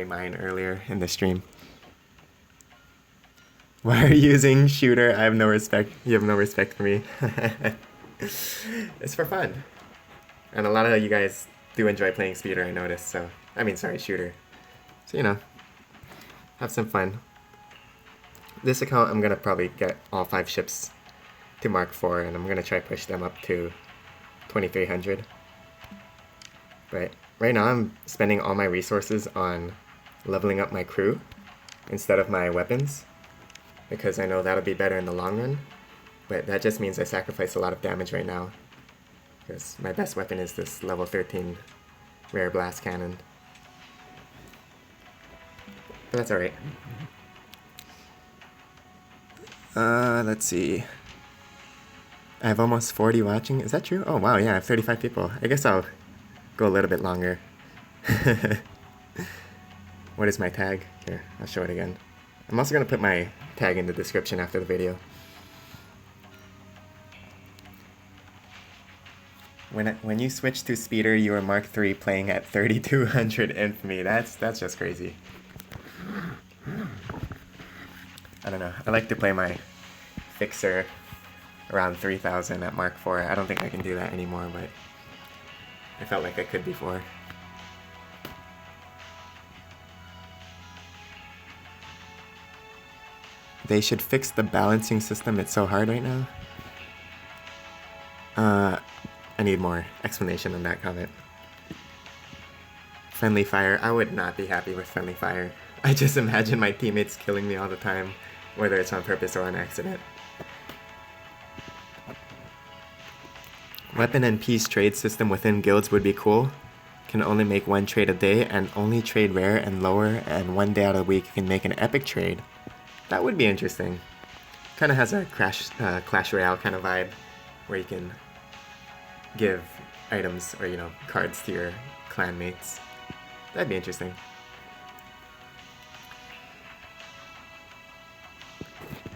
mine earlier in the stream. Why are you using shooter? I have no respect. You have no respect for me. It's for fun. And a lot of you guys do enjoy playing speeder, I noticed, so... I mean, sorry, shooter. So, you know, have some fun. This account, I'm gonna probably get all 5 ships to Mark 4, and I'm gonna try push them up to 2300. But right now, I'm spending all my resources on leveling up my crew instead of my weapons, because I know that'll be better in the long run. But that just means I sacrifice a lot of damage right now, because my best weapon is this level 13 rare blast cannon. But that's alright. Let's see. I have almost 40 watching. Is that true? Oh wow, yeah, I have 35 people. I guess I'll go a little bit longer. What is my tag? Here, I'll show it again. I'm also going to put my tag in the description after the video. When you switch to speeder, you are Mark 3 playing at 3200 infamy. That's just crazy. I don't know. I like to play my fixer around 3000 at Mark 4. I don't think I can do that anymore, but I felt like I could before. They should fix the balancing system. It's so hard right now. I need more explanation on that comment. Friendly fire. I would not be happy with friendly fire. I just imagine my teammates killing me all the time, whether it's on purpose or on accident. Weapon and piece trade system within guilds would be cool. Can only make 1 trade a day and only trade rare and lower, and 1 day out of the week you can make an epic trade. That would be interesting. Kind of has a Clash Royale kind of vibe, where you can give items or, you know, cards to your clan mates. That'd be interesting.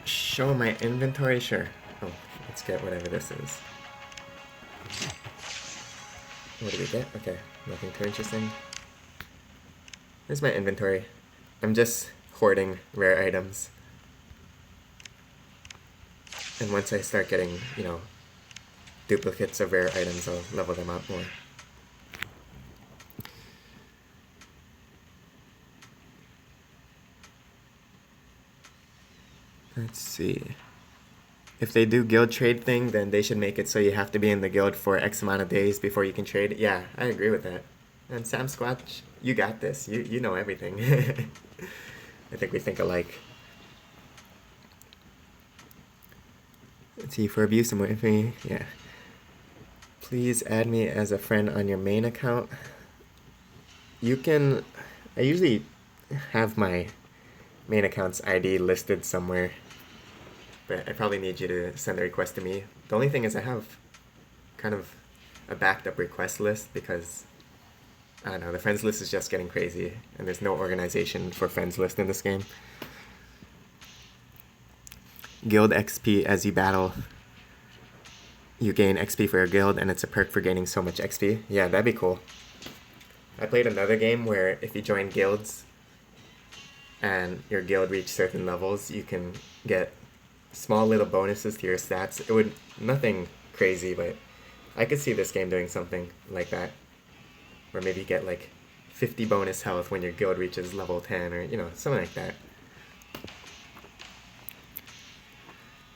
Show my inventory? Sure. Oh, let's get whatever this is. What did we get? Okay, nothing too interesting. Here's my inventory. I'm just hoarding rare items. And once I start getting, you know, duplicates of rare items, I'll level them up more. Let's see. If they do guild trade thing, then they should make it so you have to be in the guild for X amount of days before you can trade. Yeah, I agree with that. And Sam Squatch, you got this. You know everything. I think we think alike. Let's see, for abuse and more infamy, yeah. Please add me as a friend on your main account. You can... I usually have my main account's ID listed somewhere, but I probably need you to send a request to me. The only thing is I have kind of a backed up request list because, I don't know, the friends list is just getting crazy and there's no organization for friends list in this game. Guild XP as you battle. You gain XP for your guild and it's a perk for gaining so much XP. Yeah, that'd be cool. I played another game where if you join guilds and your guild reached certain levels, you can get small little bonuses to your stats. It would, nothing crazy, but I could see this game doing something like that. Where maybe you get like 50 bonus health when your guild reaches level 10 or, you know, something like that.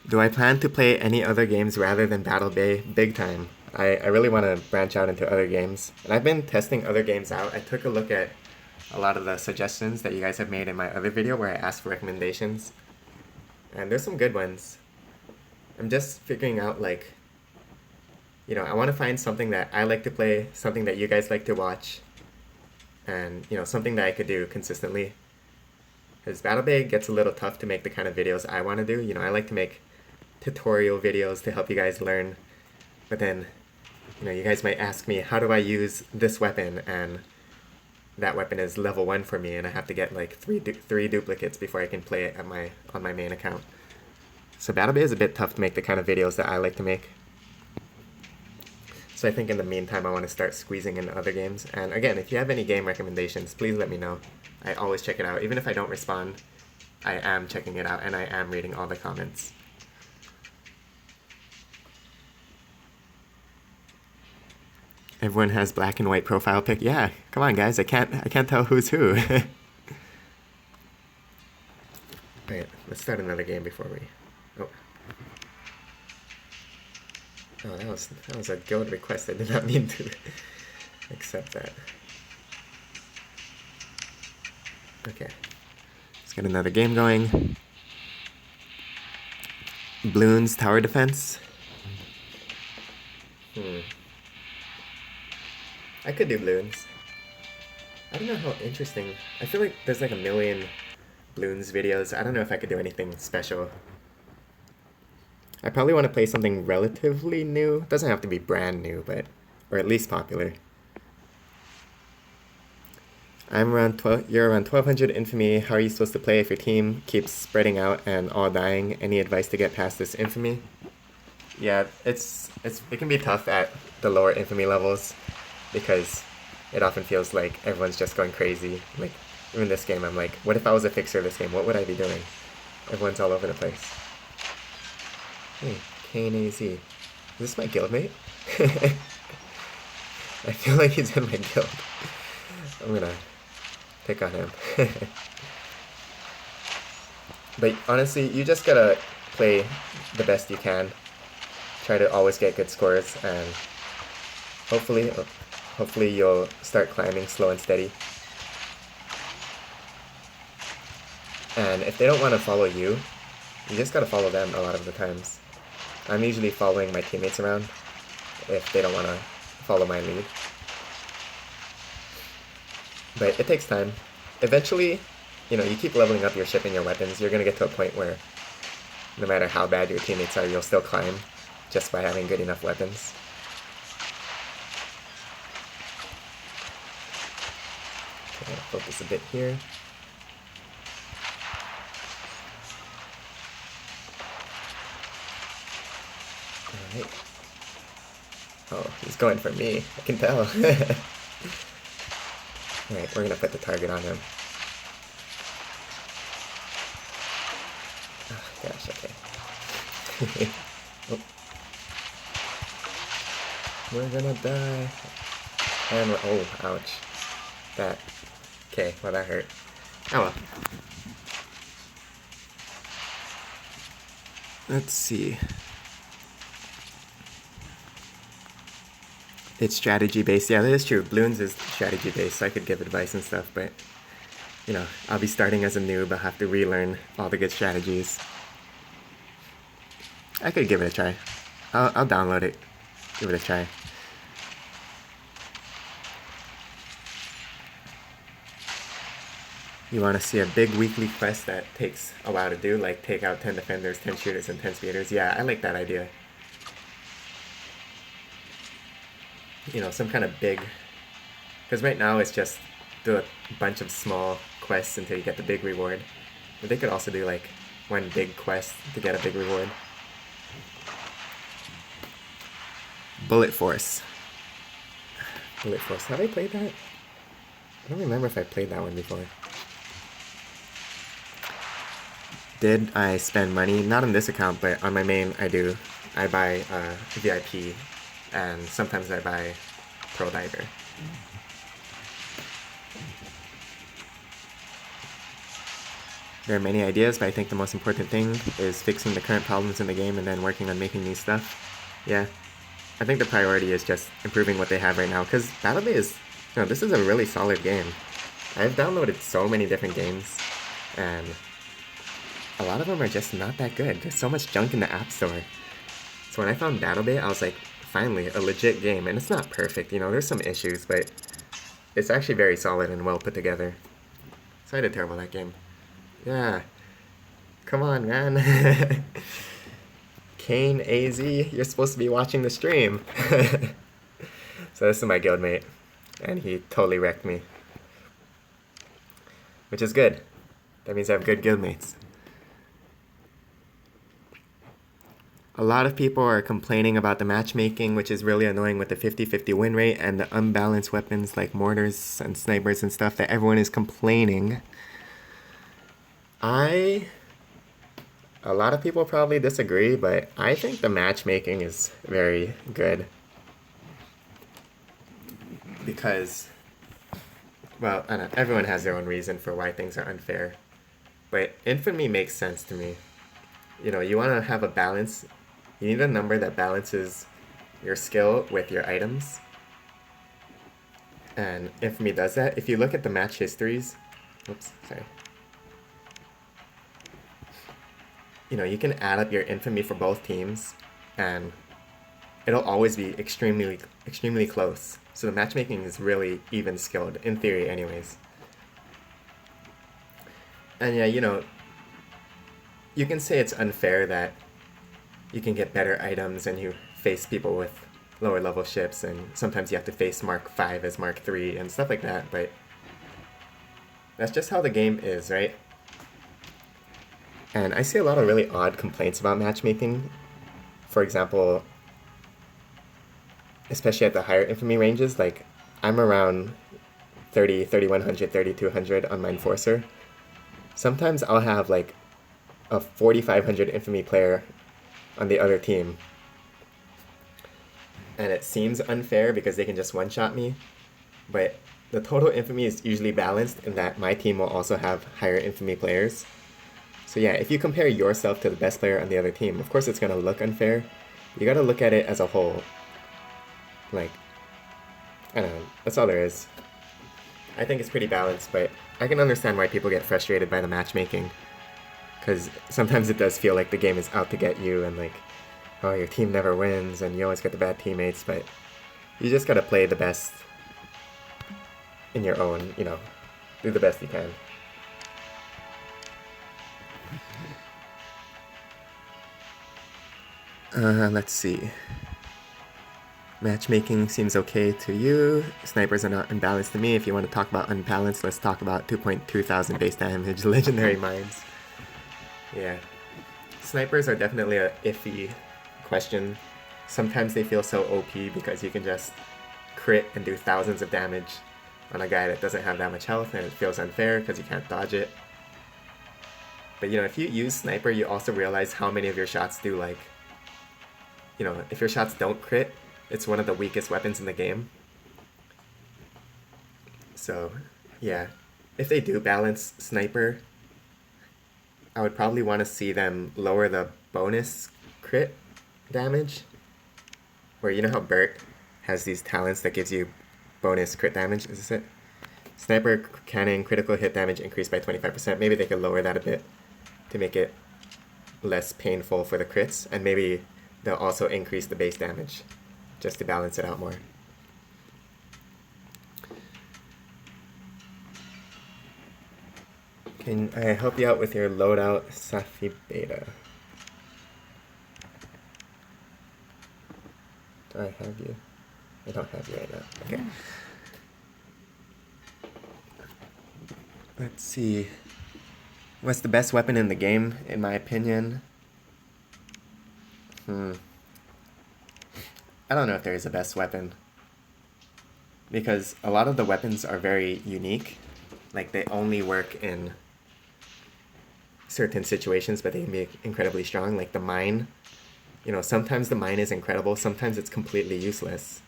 Do I plan to play any other games rather than Battle Bay? Big time. I really want to branch out into other games. And I've been testing other games out. I took a look at a lot of the suggestions that you guys have made in my other video where I asked for recommendations. And there's some good ones. I'm just figuring out, like, you know, I want to find something that I like to play, something that you guys like to watch, and, you know, something that I could do consistently. Because Battle Bay gets a little tough to make the kind of videos I want to do. You know, I like to make tutorial videos to help you guys learn, but then, you know, you guys might ask me, how do I use this weapon? And that weapon is level 1 for me, and I have to get like three duplicates before I can play it at on my main account. So Battle Bay is a bit tough to make the kind of videos that I like to make. So I think in the meantime I want to start squeezing in other games. And again, if you have any game recommendations, please let me know. I always check it out. Even if I don't respond, I am checking it out and I am reading all the comments. Everyone has black and white profile pic. Yeah, come on guys, I can't tell who's who. Alright, let's start another game before we... Oh. Oh, that was a guild request. I did not mean to accept that. Okay. Let's get another game going. Bloons tower defense. I could do Bloons. I don't know how interesting. I feel like there's like a million Bloons videos. I don't know if I could do anything special. I probably want to play something relatively new. It doesn't have to be brand new, but or at least popular. You're around 1200 infamy. How are you supposed to play if your team keeps spreading out and all dying? Any advice to get past this infamy? Yeah, it can be tough at the lower infamy levels because it often feels like everyone's just going crazy. Like even this game, I'm like, what if I was a fixer this game? What would I be doing? Everyone's all over the place. Hey, KNAZ. Is this my guildmate? I feel like he's in my guild. I'm gonna pick on him. But honestly, you just gotta play the best you can. Try to always get good scores, and hopefully you'll start climbing slow and steady. And if they don't want to follow you, you just gotta follow them a lot of the times. I'm usually following my teammates around if they don't want to follow my lead. But it takes time. Eventually, you keep leveling up your ship and your weapons, you're gonna get to a point where no matter how bad your teammates are, you'll still climb just by having good enough weapons. Okay, focus a bit here. Alright. Oh, he's going for me. I can tell. Alright, we're gonna put the target on him. Oh, gosh, okay. Oh. We're gonna die. And oh, ouch. That. Okay, well that hurt. Oh well. Let's see. It's strategy based. Yeah, that is true. Bloons is strategy based, so I could give advice and stuff, but I'll be starting as a noob. I'll have to relearn all the good strategies. I could give it a try. I'll download it. Give it a try. You want to see a big weekly quest that takes a while to do, like take out 10 defenders, 10 shooters, and 10 speeders. Yeah, I like that idea. Some kind of big... Because right now it's just do a bunch of small quests until you get the big reward. But they could also do like one big quest to get a big reward. Bullet Force. Bullet Force. Have I played that? I don't remember if I played that one before. Did I spend money? Not on this account, but on my main I do. I buy VIP, and sometimes I buy Pro Diver. There are many ideas, but I think the most important thing is fixing the current problems in the game and then working on making new stuff. Yeah, I think the priority is just improving what they have right now, because Battle Bay is, this is a really solid game. I've downloaded so many different games, and a lot of them are just not that good. There's so much junk in the App Store. So when I found Battle Bay, I was like, finally, a legit game. And it's not perfect, there's some issues, but it's actually very solid and well put together. So I did terrible that game. Yeah. Come on, man. Kane AZ, you're supposed to be watching the stream. So this is my guildmate, and he totally wrecked me. Which is good. That means I have good guildmates. A lot of people are complaining about the matchmaking, which is really annoying with the 50-50 win rate and the unbalanced weapons like mortars and snipers and stuff that everyone is complaining. A lot of people probably disagree, but I think the matchmaking is very good. Because, well, I don't know, everyone has their own reason for why things are unfair. But infamy makes sense to me. You know, you want to have a balance. You need a number that balances your skill with your items. And infamy does that. If you look at the match histories, oops, sorry. You know, you can add up your infamy for both teams, and it'll always be extremely close. So the matchmaking is really even skilled, in theory anyways. And yeah, you know, you can say it's unfair that you can get better items and you face people with lower level ships, and sometimes you have to face Mark 5 as Mark 3 and stuff like that, but that's just how the game is, right? And I see a lot of really odd complaints about matchmaking. For example, especially at the higher infamy ranges, like I'm around 30, 3100, 3200 on my Enforcer. Sometimes I'll have like a 4500 infamy player on the other team. And it seems unfair because they can just one-shot me, but the total infamy is usually balanced in that my team will also have higher infamy players. So yeah, if you compare yourself to the best player on the other team, of course it's going to look unfair. You got to look at it as a whole. Like, I don't know, that's all there is. I think it's pretty balanced, but I can understand why people get frustrated by the matchmaking. Because sometimes it does feel like the game is out to get you, and like, oh, your team never wins, and you always get the bad teammates, but you just gotta play the best in your own, you know, do the best you can. Let's see. Matchmaking seems okay to you. Snipers are not unbalanced to me. If you want to talk about unbalanced, let's talk about 2,200 base damage legendary mines. Yeah. Snipers are definitely a iffy question. Sometimes they feel so OP because you can just crit and do thousands of damage on a guy that doesn't have that much health, and it feels unfair because you can't dodge it. But you know, if you use sniper, you also realize how many of your shots do, like, you know, if your shots don't crit, it's one of the weakest weapons in the game. So, yeah. If they do balance sniper, I would probably want to see them lower the bonus crit damage. Where, you know how Bert has these talents that gives you bonus crit damage? Is this it? Sniper cannon critical hit damage increased by 25%. Maybe they could lower that a bit to make it less painful for the crits, and maybe they'll also increase the base damage just to balance it out more. Can I help you out with your loadout, Safi Beta? Do I have you? I don't have you right now. Okay. Let's see. What's the best weapon in the game, in my opinion? I don't know if there is a best weapon. Because a lot of the weapons are very unique. Like, they only work in certain situations, but they can be incredibly strong. Like the mine. You know, sometimes the mine is incredible, sometimes it's completely useless.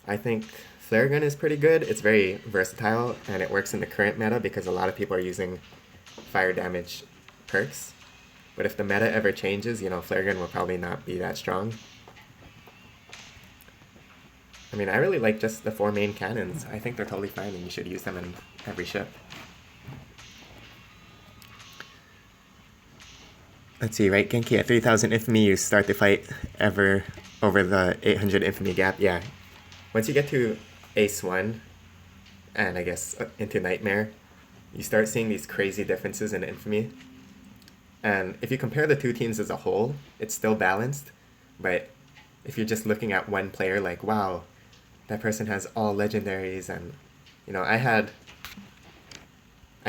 I think flare gun is pretty good. It's very versatile, and it works in the current meta because a lot of people are using fire damage perks. But if the meta ever changes, you know, flare gun will probably not be that strong. I mean, I really like just the 4 main cannons. I think they're totally fine, and you should use them in every ship. Let's see, right, Genki, at 3,000 infamy, you start the fight ever over the 800 infamy gap. Yeah. Once you get to Ace 1, and I guess into Nightmare, you start seeing these crazy differences in infamy. And if you compare the two teams as a whole, it's still balanced. But if you're just looking at one player, like, wow, that person has all legendaries, and, you know, I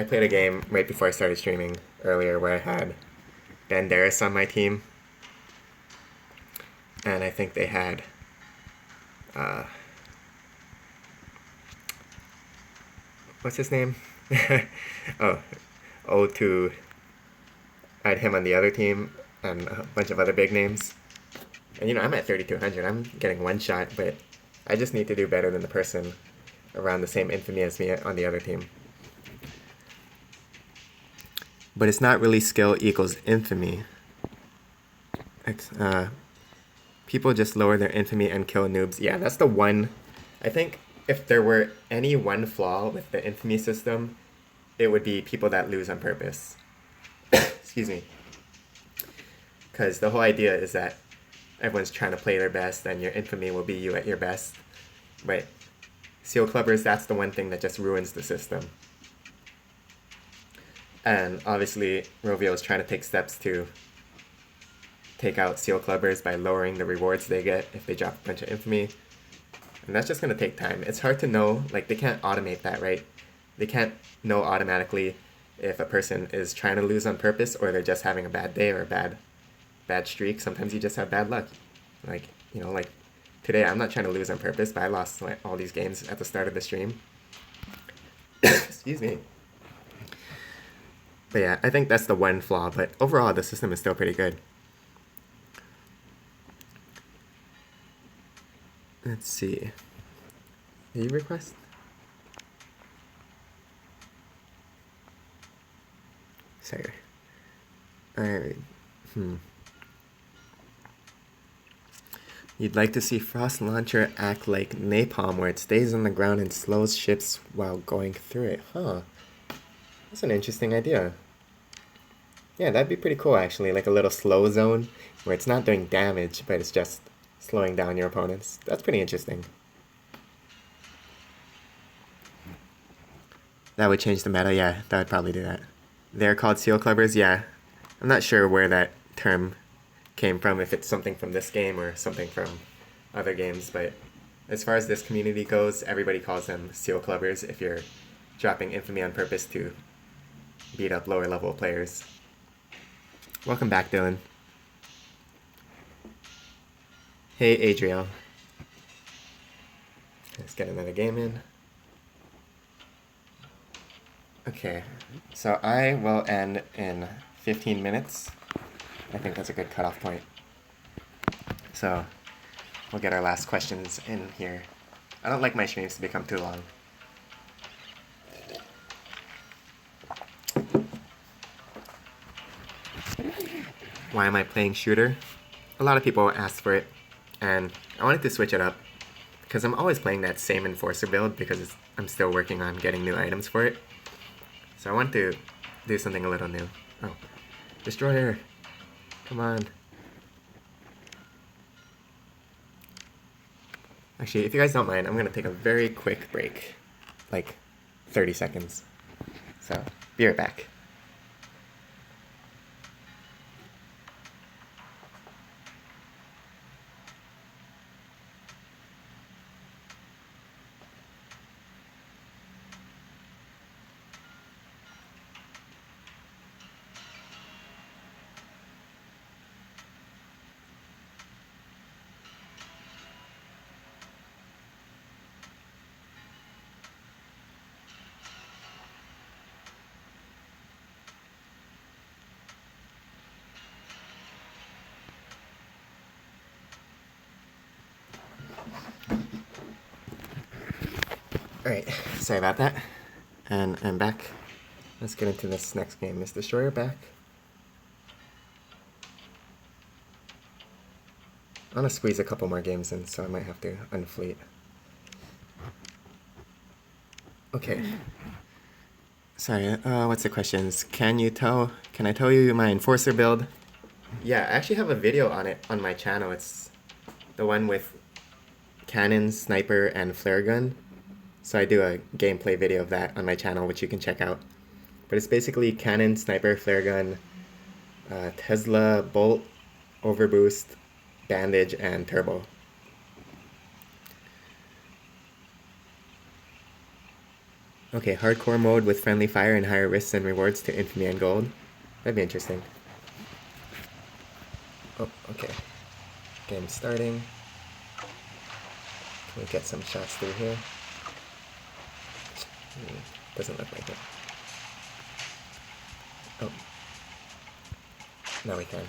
played a game right before I started streaming earlier where I had Banderas on my team, and I think they had what's his name? Oh, O2. I had him on the other team and a bunch of other big names. And I'm at 3,200. I'm getting one shot, but I just need to do better than the person around the same infamy as me on the other team. But it's not really skill equals infamy. People just lower their infamy and kill noobs. Yeah, that's the one. I think if there were any one flaw with the infamy system, it would be people that lose on purpose. Excuse me. Because the whole idea is that everyone's trying to play their best and your infamy will be you at your best. But seal clubbers, that's the one thing that just ruins the system. And obviously, Rovio is trying to take steps to take out seal clubbers by lowering the rewards they get if they drop a bunch of infamy. And that's just going to take time. It's hard to know, like, they can't automate that, right? They can't know automatically if a person is trying to lose on purpose or they're just having a bad day or a bad streak. Sometimes you just have bad luck. Like, like today I'm not trying to lose on purpose, but I lost all these games at the start of the stream. Excuse me. But yeah, I think that's the one flaw, but overall the system is still pretty good. Let's see. Did you request? Sorry. Alright. You'd like to see Frost Launcher act like napalm, where it stays on the ground and slows ships while going through it. Huh. That's an interesting idea. Yeah, that'd be pretty cool, actually. Like a little slow zone, where it's not doing damage, but it's just slowing down your opponents. That's pretty interesting. That would change the meta, yeah, that would probably do that. They're called seal clubbers, yeah. I'm not sure where that term came from, if it's something from this game or something from other games, but as far as this community goes, everybody calls them seal clubbers if you're dropping infamy on purpose to beat up lower level players. Welcome back, Dylan. Hey, Adriel. Let's get another game in. Okay, so I will end in 15 minutes. I think that's a good cutoff point. So we'll get our last questions in here. I don't like my streams to become too long. Why am I playing shooter? A lot of people asked for it, and I wanted to switch it up because I'm always playing that same enforcer build because I'm still working on getting new items for it. So I want to do something a little new. Oh, Destroyer! Come on. Actually, if you guys don't mind, I'm going to take a very quick break. Like 30 seconds. So, be right back. Alright, sorry about that. And I'm back. Let's get into this next game. Is Destroyer back? I want to squeeze a couple more games in, so I might have to unfleet. Okay. Sorry, what's the questions? Can I tell you my Enforcer build? Yeah, I actually have a video on it on my channel. It's the one with cannon, sniper, and flare gun. So I do a gameplay video of that on my channel, which you can check out. But it's basically cannon, sniper, flare gun, Tesla, bolt, overboost, bandage, and turbo. Okay, hardcore mode with friendly fire and higher risks and rewards to infamy and gold. That'd be interesting. Oh, okay. Game starting. Can we get some shots through here? Doesn't look like it. Oh. Now we can.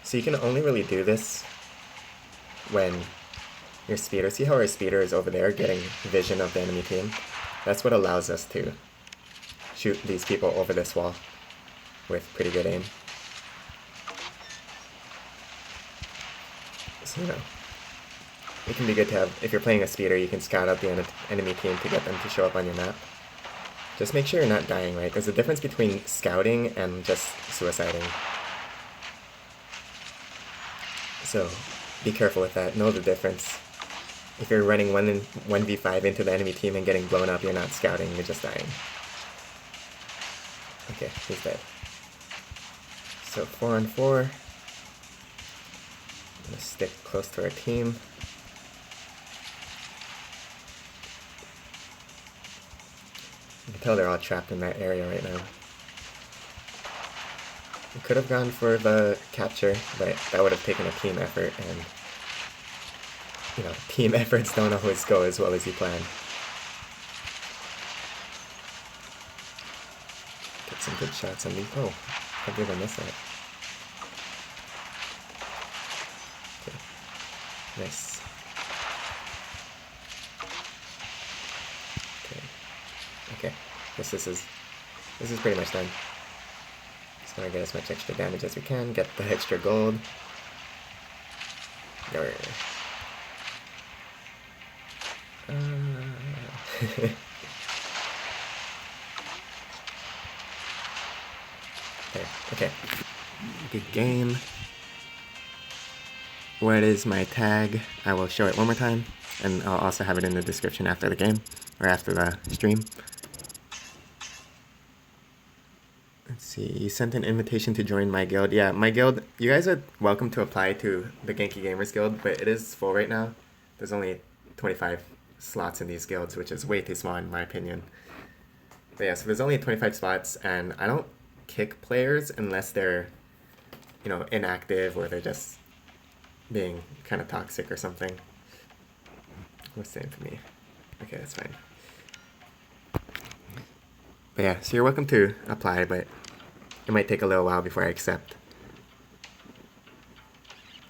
So you can only really do this when your speeder, see how our speeder is over there getting vision of the enemy team? That's what allows us to shoot these people over this wall with pretty good aim. So, you know, it can be good to have, if you're playing a speeder, you can scout out the enemy team to get them to show up on your map. Just make sure you're not dying, right? There's a difference between scouting and just suiciding. So, be careful with that. Know the difference. If you're running 1v5 into the enemy team and getting blown up, you're not scouting, you're just dying. Okay, he's dead. So 4-on-4. I'm gonna stick close to our team. You can tell they're all trapped in that area right now. We could have gone for the capture, but that would have taken a team effort, and you know, team efforts don't always go as well as you plan. Get some good shots on these. Oh, how did I miss that? Okay. Nice. Okay. Okay. This is pretty much done. Just gonna get as much extra damage as we can, get the extra gold. There. Okay. Good game. What is my tag? I will show it one more time, and I'll also have it in the description after the game, or after the stream. Let's see, you sent an invitation to join my guild. Yeah, my guild, you guys are welcome to apply to the Genki Gamers Guild, but it is full right now. There's only 25 slots in these guilds, which is way too small in my opinion. But yeah, so there's only 25 spots, and I don't kick players unless they're, you know, inactive or they're just being kind of toxic or something. What's the same for me? Okay, that's fine. But yeah, so you're welcome to apply, but it might take a little while before I accept.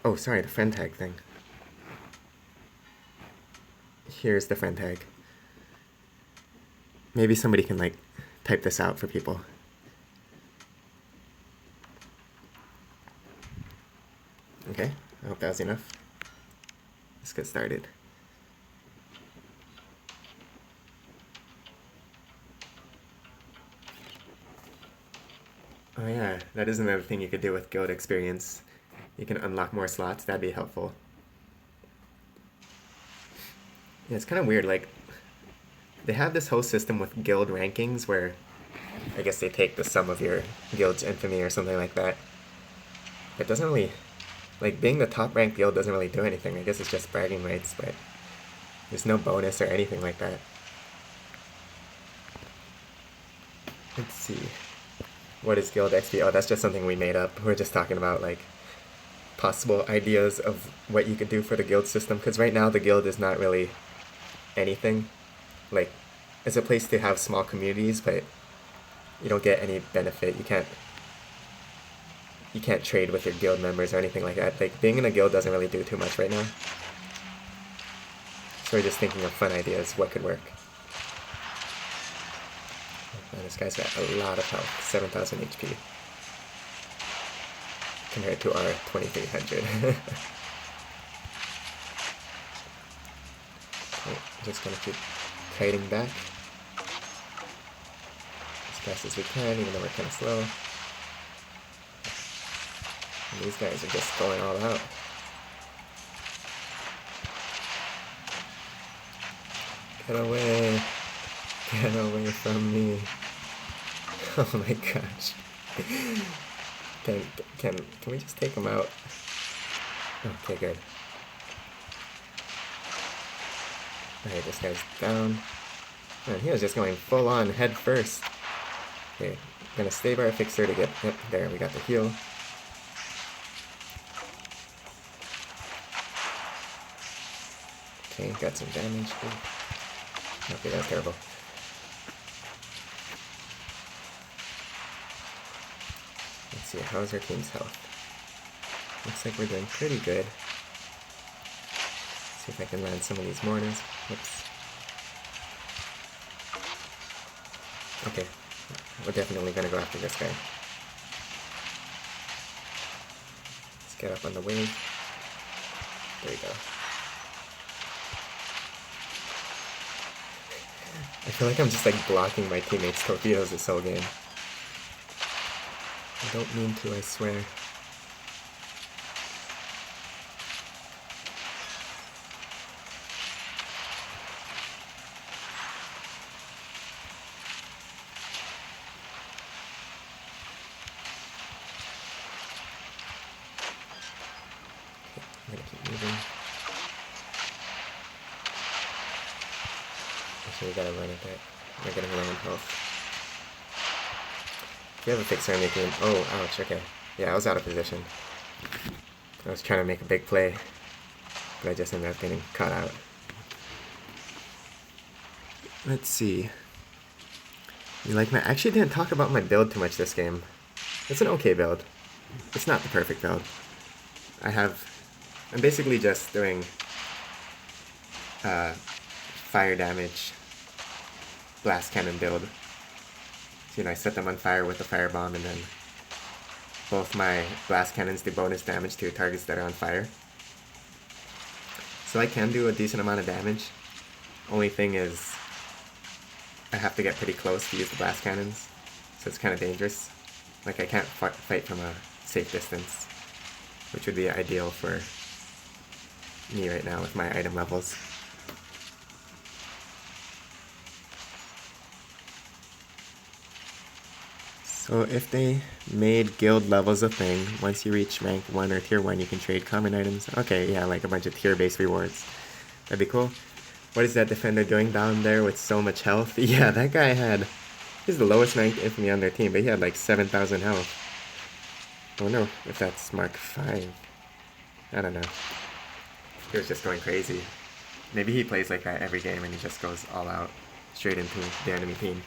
Oh, sorry, the friend tag thing. Here's the friend tag. Maybe somebody can, like, type this out for people. Okay, I hope that was enough. Let's get started. Oh yeah, that is another thing you could do with guild experience. You can unlock more slots, that'd be helpful. Yeah, it's kind of weird, like, they have this whole system with guild rankings where I guess they take the sum of your guild's infamy or something like that. It doesn't really, like, being the top ranked guild doesn't really do anything. I guess it's just bragging rights, but there's no bonus or anything like that. Let's see. What is guild XP? Oh, that's just something we made up. We're just talking about, like, possible ideas of what you could do for the guild system, because right now the guild is not really anything. Like, it's a place to have small communities, but you don't get any benefit. You can't trade with your guild members or anything like that. Like, being in a guild doesn't really do too much right now. So we're just thinking of fun ideas, what could work. And this guy's got a lot of health, 7,000 HP. Compared to our 2,300. I'm just gonna keep trading back as fast as we can, even though we're kind of slow. And these guys are just going all out. Get away! Get away from me! Oh my gosh! Can we just take him out? Okay, good. Alright, this guy's down. Man, he was just going full on head first. Okay, gonna save our fixer to get, yep, there, we got the heal. Okay, got some damage. Okay, that's terrible. Let's see, how's our team's health? Looks like we're doing pretty good. See if I can land some of these mortars. Whoops. Okay, we're definitely gonna go after this guy. Let's get up on the wave. There we go. I feel like I'm just like blocking my teammates' torpedoes this whole game. I don't mean to, I swear. I'm gonna keep moving. Actually, we gotta run at that. We're getting low on health. If you have a fixer on your team. Oh, ouch, okay. Yeah, I was out of position. I was trying to make a big play, but I just ended up getting caught out. Let's see. You like my... I actually didn't talk about my build too much this game. It's an okay build. It's not the perfect build. I'm basically just doing fire damage blast cannon build. So, I set them on fire with a firebomb, and then both my blast cannons do bonus damage to targets that are on fire. So I can do a decent amount of damage. Only thing is, I have to get pretty close to use the blast cannons, so it's kind of dangerous. Like, I can't fight from a safe distance, which would be ideal for me right now with my item levels. So if they made guild levels a thing, once you reach rank 1 or tier 1 you can trade common items. Okay, yeah, like a bunch of tier-based rewards. That'd be cool. What is that defender doing down there with so much health? Yeah, that guy he's the lowest ranked infamy on their team, but he had like 7,000 health. I wonder if that's Mark 5. I don't know. He was just going crazy. Maybe he plays like that every game and he just goes all out, straight into the enemy team.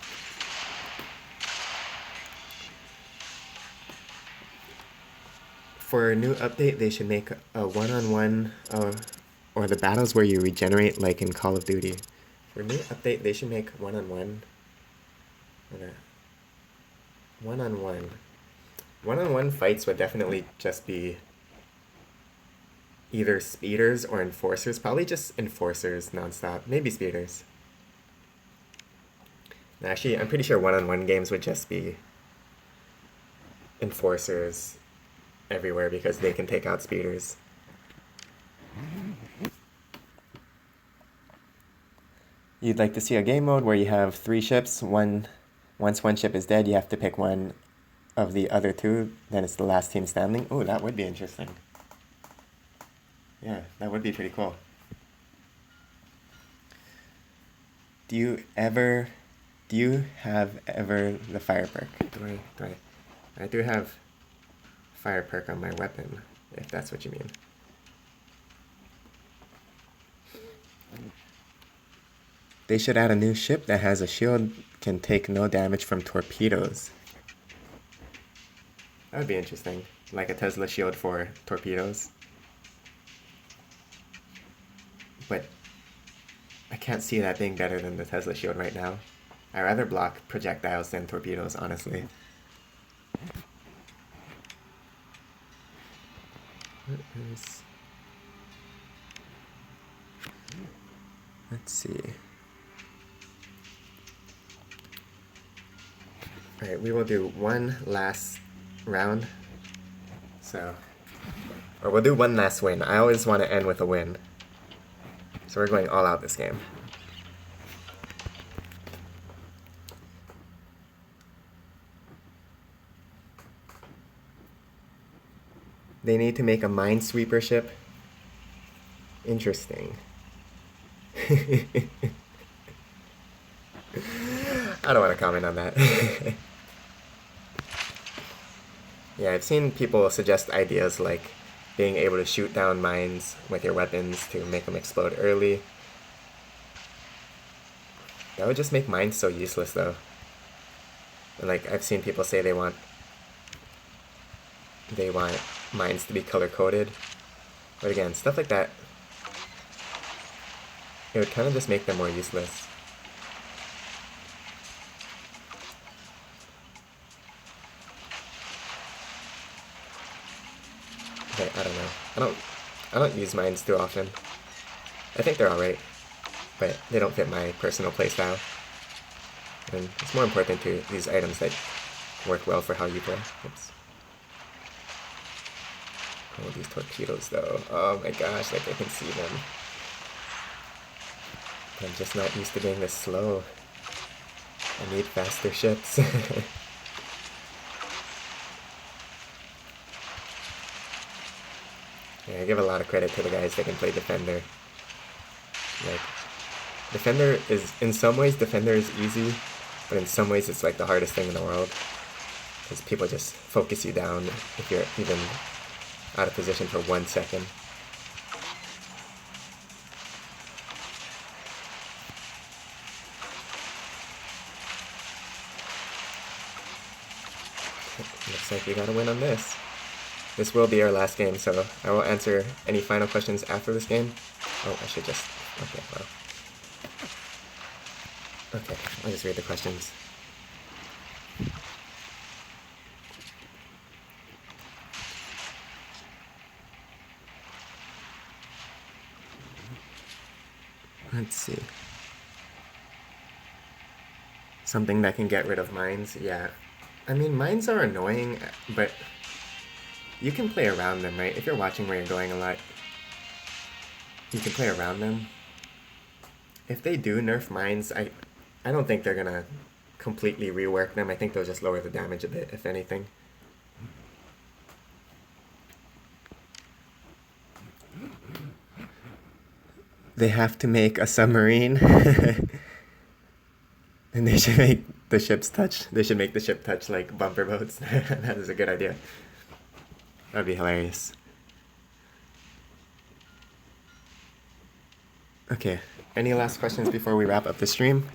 For a new update, they should make a one-on-one, or the battles where you regenerate like in Call of Duty. For a new update, they should make one-on-one. One-on-one fights would definitely just be either speeders or enforcers. Probably just enforcers nonstop. Maybe speeders. Actually, I'm pretty sure one-on-one games would just be enforcers everywhere because they can take out speeders. You'd like to see a game mode where you have 3 ships. Once one ship is dead, you have to pick one of the other 2. Then it's the last team standing. Oh, that would be interesting. Yeah, that would be pretty cool. Do you have ever the fire perk? I do have fire perk on my weapon, if that's what you mean. They should add a new ship that has a shield, can take no damage from torpedoes. That would be interesting. Like a Tesla shield for torpedoes. But I can't see that being better than the Tesla shield right now. I'd rather block projectiles than torpedoes, honestly. Let's see. Alright, we will do one last round. Or we'll do one last win. I always want to end with a win. So we're going all out this game. They need to make a minesweeper ship. Interesting. I don't want to comment on that. Yeah, I've seen people suggest ideas like being able to shoot down mines with your weapons to make them explode early. That would just make mines so useless though. And like I've seen people say they want mines to be color coded. But again, stuff like that, it would kind of just make them more useless. Okay, I don't know. I don't use mines too often. I think they're alright, but they don't fit my personal playstyle. And it's more important to use items that work well for how you play. Oops. Oh, these torpedoes though. Oh my gosh, like I can see them. I'm just not used to being this slow. I need faster ships. Yeah, I give a lot of credit to the guys that can play Defender. Like, Defender is, in some ways, Defender is easy, but in some ways it's like the hardest thing in the world. Because people just focus you down if you're even out of position for 1 second. Looks like we gotta win on this. This will be our last game, so I will answer any final questions after this game. Oh, I should just... Okay, well... Okay, I'll just read the questions. Let's see. Something that can get rid of mines? Yeah. I mean, mines are annoying, but you can play around them, right? If you're watching where you're going a lot, you can play around them. If they do nerf mines, I don't think they're gonna completely rework them. I think they'll just lower the damage a bit, if anything. They have to make a submarine. And they should make the ships touch. They should make the ship touch like bumper boats. That is a good idea. That'd be hilarious. Okay, any last questions before we wrap up the stream?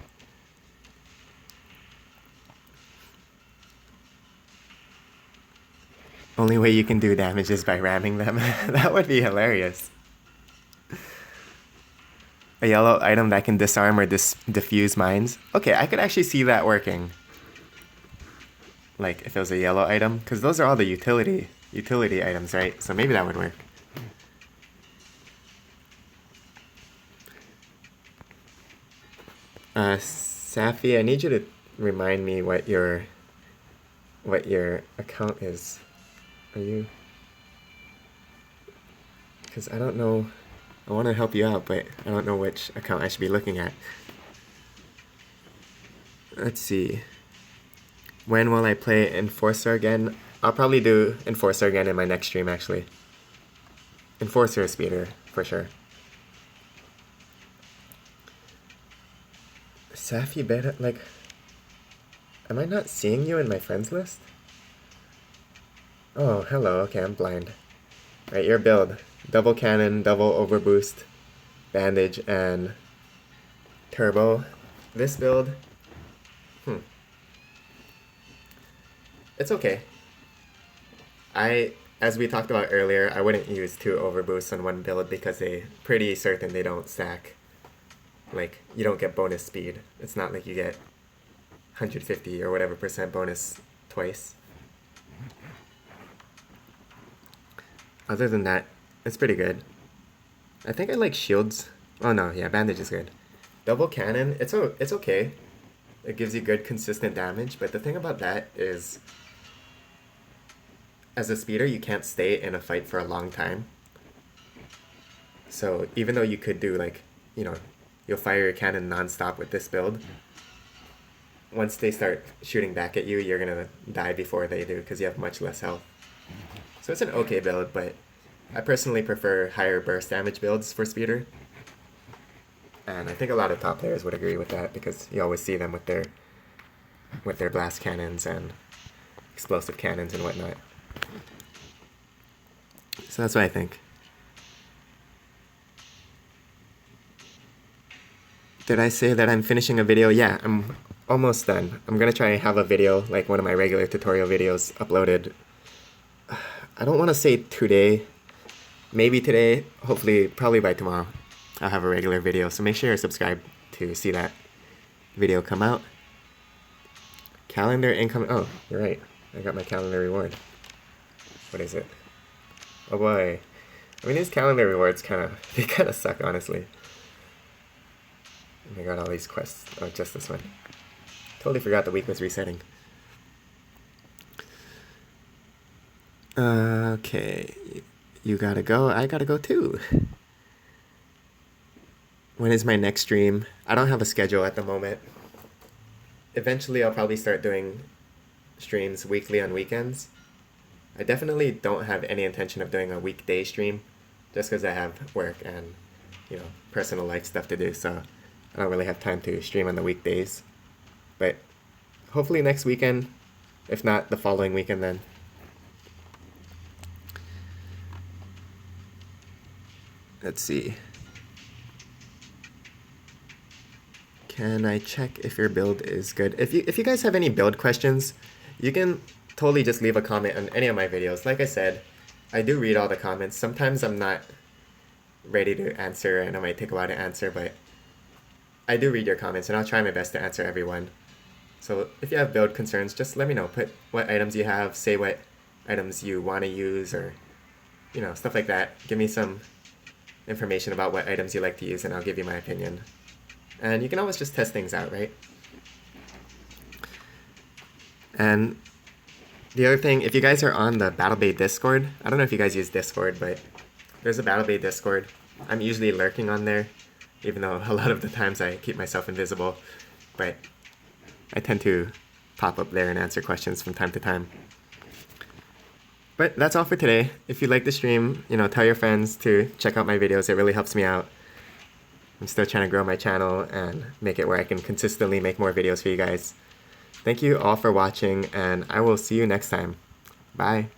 Only way you can do damage is by ramming them. That would be hilarious. A yellow item that can disarm or diffuse mines. Okay, I could actually see that working. Like, if it was a yellow item. Because those are all the utility items, right? So maybe that would work. Safi, I need you to remind me what your account is. Are you... Because I don't know... I want to help you out, but I don't know which account I should be looking at. Let's see. When will I play Enforcer again? I'll probably do Enforcer again in my next stream, actually. Enforcer is speeder, for sure. Safi Beta, like... Am I not seeing you in my friends list? Oh, hello, okay, I'm blind. Right, your build. Double cannon, double overboost, bandage, and turbo. This build, it's okay. As we talked about earlier, I wouldn't use 2 overboosts on one build because they're pretty certain they don't stack. Like, you don't get bonus speed. It's not like you get 150 or whatever % bonus twice. Other than that, it's pretty good. I think I like shields. Oh no, yeah, bandage is good. Double cannon, it's okay. It gives you good consistent damage, but the thing about that is, as a speeder, you can't stay in a fight for a long time. So even though you could do like, you know, you'll fire your cannon non-stop with this build, once they start shooting back at you, you're gonna die before they do because you have much less health. So it's an okay build, but I personally prefer higher burst damage builds for speeder. And I think a lot of top players would agree with that because you always see them with their blast cannons and explosive cannons and whatnot. So that's what I think. Did I say that I'm finishing a video? Yeah, I'm almost done. I'm gonna try and have a video, like one of my regular tutorial videos, uploaded. I don't want to say today. Maybe today. Hopefully, probably by tomorrow, I'll have a regular video. So make sure you're subscribed to see that video come out. Calendar income. Oh, you're right. I got my calendar reward. What is it? Oh boy. I mean, these calendar rewards they kind of suck, honestly. And I got all these quests. Oh, just this one. Totally forgot the week was resetting. Okay. You gotta go. I gotta go too. When is my next stream? I don't have a schedule at the moment. Eventually, I'll probably start doing streams weekly on weekends. I definitely don't have any intention of doing a weekday stream, just because I have work and, you know, personal life stuff to do, so I don't really have time to stream on the weekdays. But hopefully next weekend, if not the following weekend then. Let's see. Can I check if your build is good? If you guys have any build questions, you can totally just leave a comment on any of my videos. Like I said, I do read all the comments. Sometimes I'm not ready to answer and it might take a while to answer, but I do read your comments and I'll try my best to answer everyone. So if you have build concerns, just let me know. Put what items you have, say what items you want to use, or, you know, stuff like that. Give me some information about what items you like to use and I'll give you my opinion. And you can always just test things out, right? And the other thing, if you guys are on the Battle Bay Discord, I don't know if you guys use Discord, but there's a Battle Bay Discord. I'm usually lurking on there, even though a lot of the times I keep myself invisible. But I tend to pop up there and answer questions from time to time. But that's all for today. If you like the stream, you know, tell your friends to check out my videos. It really helps me out. I'm still trying to grow my channel and make it where I can consistently make more videos for you guys. Thank you all for watching, and I will see you next time. Bye.